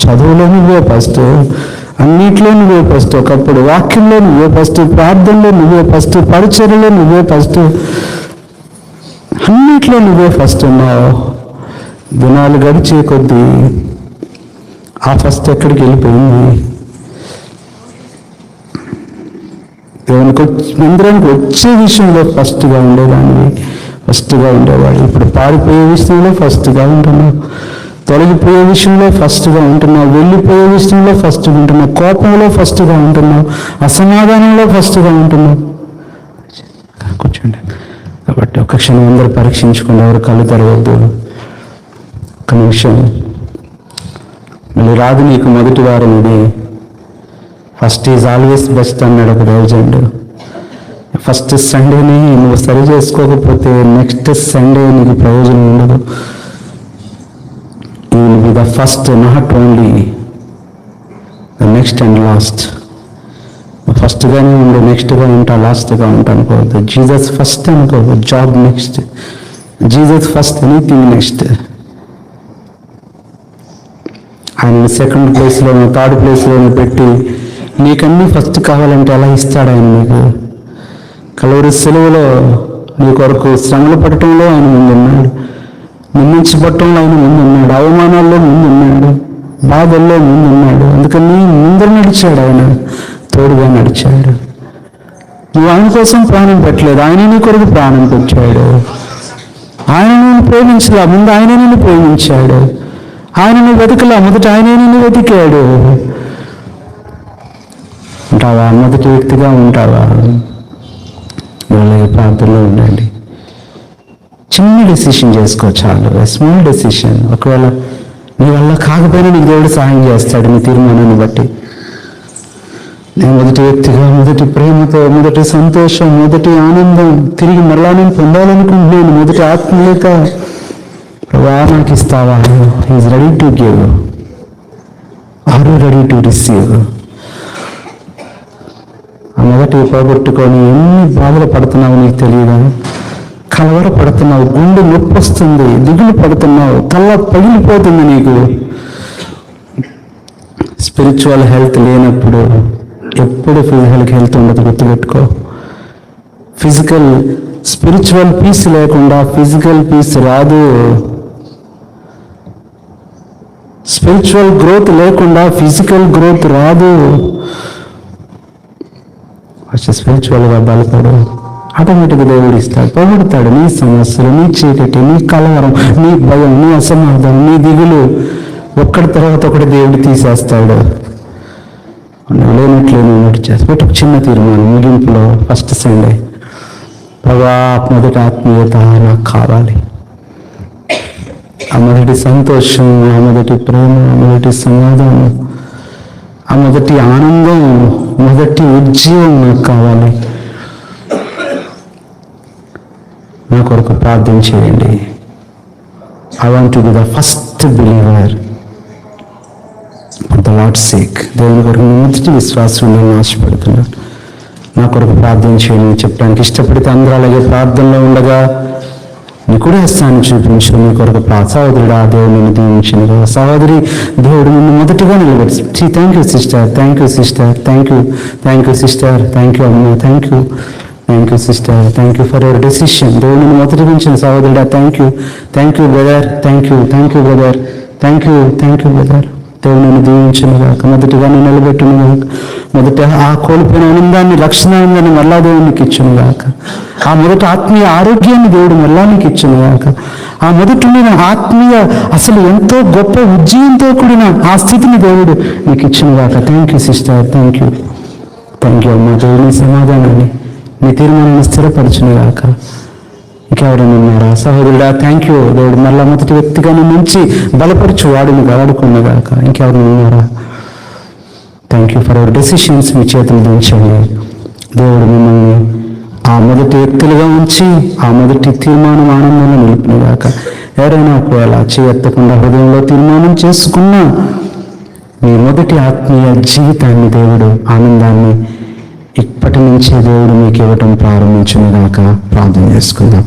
చదువులో నువ్వే ఫస్ట్, అన్నిట్లో నువ్వే ఫస్ట్. ఒకప్పుడు వాక్యంలో నువ్వే ఫస్ట్, ప్రార్థనలో నువ్వే ఫస్ట్, పరిచర్యలో నువ్వే ఫస్ట్, అన్నిట్లో నువ్వే ఫస్ట్ ఉన్నావు. దినాలు గడిచే కొద్దీ ఆ ఫస్ట్ ఎక్కడికి వెళ్ళిపోయింది? దేవునికి మందిరానికి వచ్చే విషయంలో ఫస్ట్గా ఉండేదాన్ని, ఫస్ట్గా ఉండేవాడు. ఇప్పుడు పారిపోయే విషయంలో ఫస్ట్గా ఉంటున్నావు, తొలగిపోయే విషయంలో ఫస్ట్గా ఉంటున్నావు, వెళ్ళిపోయే విషయంలో ఫస్ట్గా ఉంటున్నావు, కోపంలో ఫస్ట్గా ఉంటున్నావు, అసమాధానంలో ఫస్ట్గా ఉంటున్నావు. కూర్చోండి. కాబట్టి ఒక క్షణం అందరూ పరీక్షించుకుని, ఎవరు కళ్ళు తెరవద్దు. ఒక నిమిషం. మళ్ళీ రాదు నీకు మొదటి వారం ఇది. ఫస్ట్ ఈజ్ ఆల్వేస్ బెస్ట్ అన్నాడు ఒక దైవజనుడు. ఫస్ట్ సండేని నువ్వు సరి చేసుకోకపోతే నెక్స్ట్ సండే నీకు ప్రయోజనం ఉండదు. You will be the first, not only the next and last. ఫస్ట్గానే ఉండు, నెక్స్ట్గా ఉంటా, లాస్ట్గా ఉంటా అనుకోవద్దు. జీసస్ ఫస్ట్ అనుకోవద్దు, job next. Jesus first, anything next. ఆయన సెకండ్ ప్లేస్లోనూ థర్డ్ ప్లేస్లోనూ పెట్టి నీకన్నీ ఫస్ట్ కావాలంటే ఎలా ఇస్తాడు ఆయన నీకు? కలవరి సెలవులో నీ కొరకు శ్రమలు పడటంలో ఆయన ముందున్నాడు, నిందించబట్టంలో ఆయన ముందున్నాడు, అవమానాల్లో ముందున్నాడు, బాధల్లో ముందున్నాడు. అందుకని ముందర నడిచాడు, ఆయన తోడుగా నడిచాడు. నువ్వు ఆయన కోసం ప్రాణం పెట్టలేదు, ఆయన నీ కొరకు ప్రాణం పెట్టాడు. ఆయన నేను ప్రేమించలా, ముందు ఆయన నిన్ను ప్రేమించాడు. ఆయనను వెతకలా, మొదట ఆయన నిన్ను వెతికాడు. ఉంటావా? మొదటి వ్యక్తిగా ఉంటావా? అలాగే ప్రార్థనలో ఉండండి. చిన్న డెసిషన్ చేసుకో చాలు, స్మాల్ డెసిషన్. ఒకవేళ నీ వల్ల కాకపోయినా నీకు దేవుడు సహాయం చేస్తాడు నీ తీర్మానాన్ని బట్టి. నేను మొదటి వ్యక్తిగా, మొదటి ప్రేమతో, మొదటి సంతోషం, మొదటి ఆనందం తిరిగి మరలా నేను పొందాలనుకుంటున్నాను. మొదటి ఆత్మీయత ప్రభా నాకు ఇస్తావా? Is ready to give. Are you ready to receive? ఆ మొదటి పోగొట్టుకొని ఎన్ని బాధలు పడుతున్నావు నీకు తెలియదా? కలవర పడుతున్నావు, గుండె నొప్పి వస్తుంది, దిగులు పడుతున్నావు, తల పగిలిపోతుంది నీకు. స్పిరిచువల్ హెల్త్ లేనప్పుడు ఎప్పుడు ఫిజికల్ హెల్త్ ఉండదు, గుర్తుపెట్టుకో. స్పిరిచువల్ పీస్ లేకుండా ఫిజికల్ పీస్ రాదు. స్పిరిచువల్ గ్రోత్ లేకుండా ఫిజికల్ గ్రోత్ రాదు. ఫస్ట్ స్పిరిచువల్గా బలపడు, ఆటోమేటిక్గా దేవుడు ఇస్తాడు, పొగడతాడు. నీ సమస్యలు, నీ చీకటి, నీ కలవరం, నీ భయం, నీ అసమాధానం, నీ దిగులు ఒక్కడి తర్వాత ఒకటి దేవుడు తీసేస్తాడు. లేనట్లేని చేస్తాడు. ఒక చిన్న తీర్మానం ముగింపులో ఫస్ట్ సండే, ప్రభా మొదటి ఆత్మీయత నాకు కావాలి. ఆ మొదటి సంతోషం, ఆ మొదటి ప్రేమ, ఆ మొదటి సమాధానం, ఆ మొదటి ఆనందం, మొదటి ఉద్యోగం నాకు కావాలి. నా కొరకు ప్రార్థన చేయండి. I want to be the first believer for the Lord's sake. దేవుని కొరకు మొదటి విశ్వాసం నేను ఆశపడుతున్నాను. నా కొరకు ప్రార్థన చేయండి చెప్పడానికి ఇష్టపడితే అందరూ అలాగే ప్రార్థనలో ఉండగా నీ కుడి హస్తాన్ని చూపించు, నీ కొరకు సహోదరుడా దేవుడు నిన్ను దీవించినగా. సహోదరి, దేవుడు నిన్ను మొదటిగా నిలబెట్టి. Thank you sister, thank you sister, thank you sister, thank you అమ్మ, thank you sister, thank you for your decision. దేవుడు నిన్ను మొదటిగా ఉంచిన సహోదరుడా thank you brother, thank you brother, thank you brother. దేవుడు నిన్ను దీవించునుగాక, మొదటిగా నేను నిలబెట్టునుగాక. మొదట ఆ కోల్పోయిన ఆనందాన్ని, రక్షణానందాన్ని మళ్ళా దేవుడు నీకు ఇచ్చునుగాక. ఆ మొదట ఆత్మీయ ఆరోగ్యాన్ని దేవుడు మళ్ళా నీకు ఇచ్చునుగాక. ఆ మొదటి ఉండిన ఆత్మీయ అసలు ఎంతో గొప్ప ఉజ్జయంతో కూడిన ఆ స్థితిని దేవుడు నీకు ఇచ్చునుగాక. Thank you sister, thank you అమ్మ. దేవుడు నీ సమాధానాన్ని, నీ తీర్మానాన్ని స్థిరపరచునుగాక. ఇంకెవరైనా ఉన్నారా? సహోదరుడా థ్యాంక్ యూ, దేవుడు మళ్ళా మొదటి వ్యక్తిగా నుంచి బలపరచు వాడిని వాడుకున్నగాక. ఇంకెవరైనా ఉన్నారా? Thank you for our decisions. మీ చేతులు దించండి. దేవుడు మిమ్మల్ని ఆ మొదటి వ్యక్తులుగా ఉంచి ఆ మొదటి తీర్మానం ఆనందంగా నిలుపునుగాక. ఎవరైనా ఒకవేళ చేయెత్తకుండా హృదయంలో తీర్మానం చేసుకున్న మీ మొదటి ఆత్మీయ జీవితాన్ని, దేవుడు ఆనందాన్ని ఇప్పటి నుంచే దేవుడు మీకు ఇవ్వటం ప్రారంభించునుగాక. ప్రార్థన చేసుకుందాం.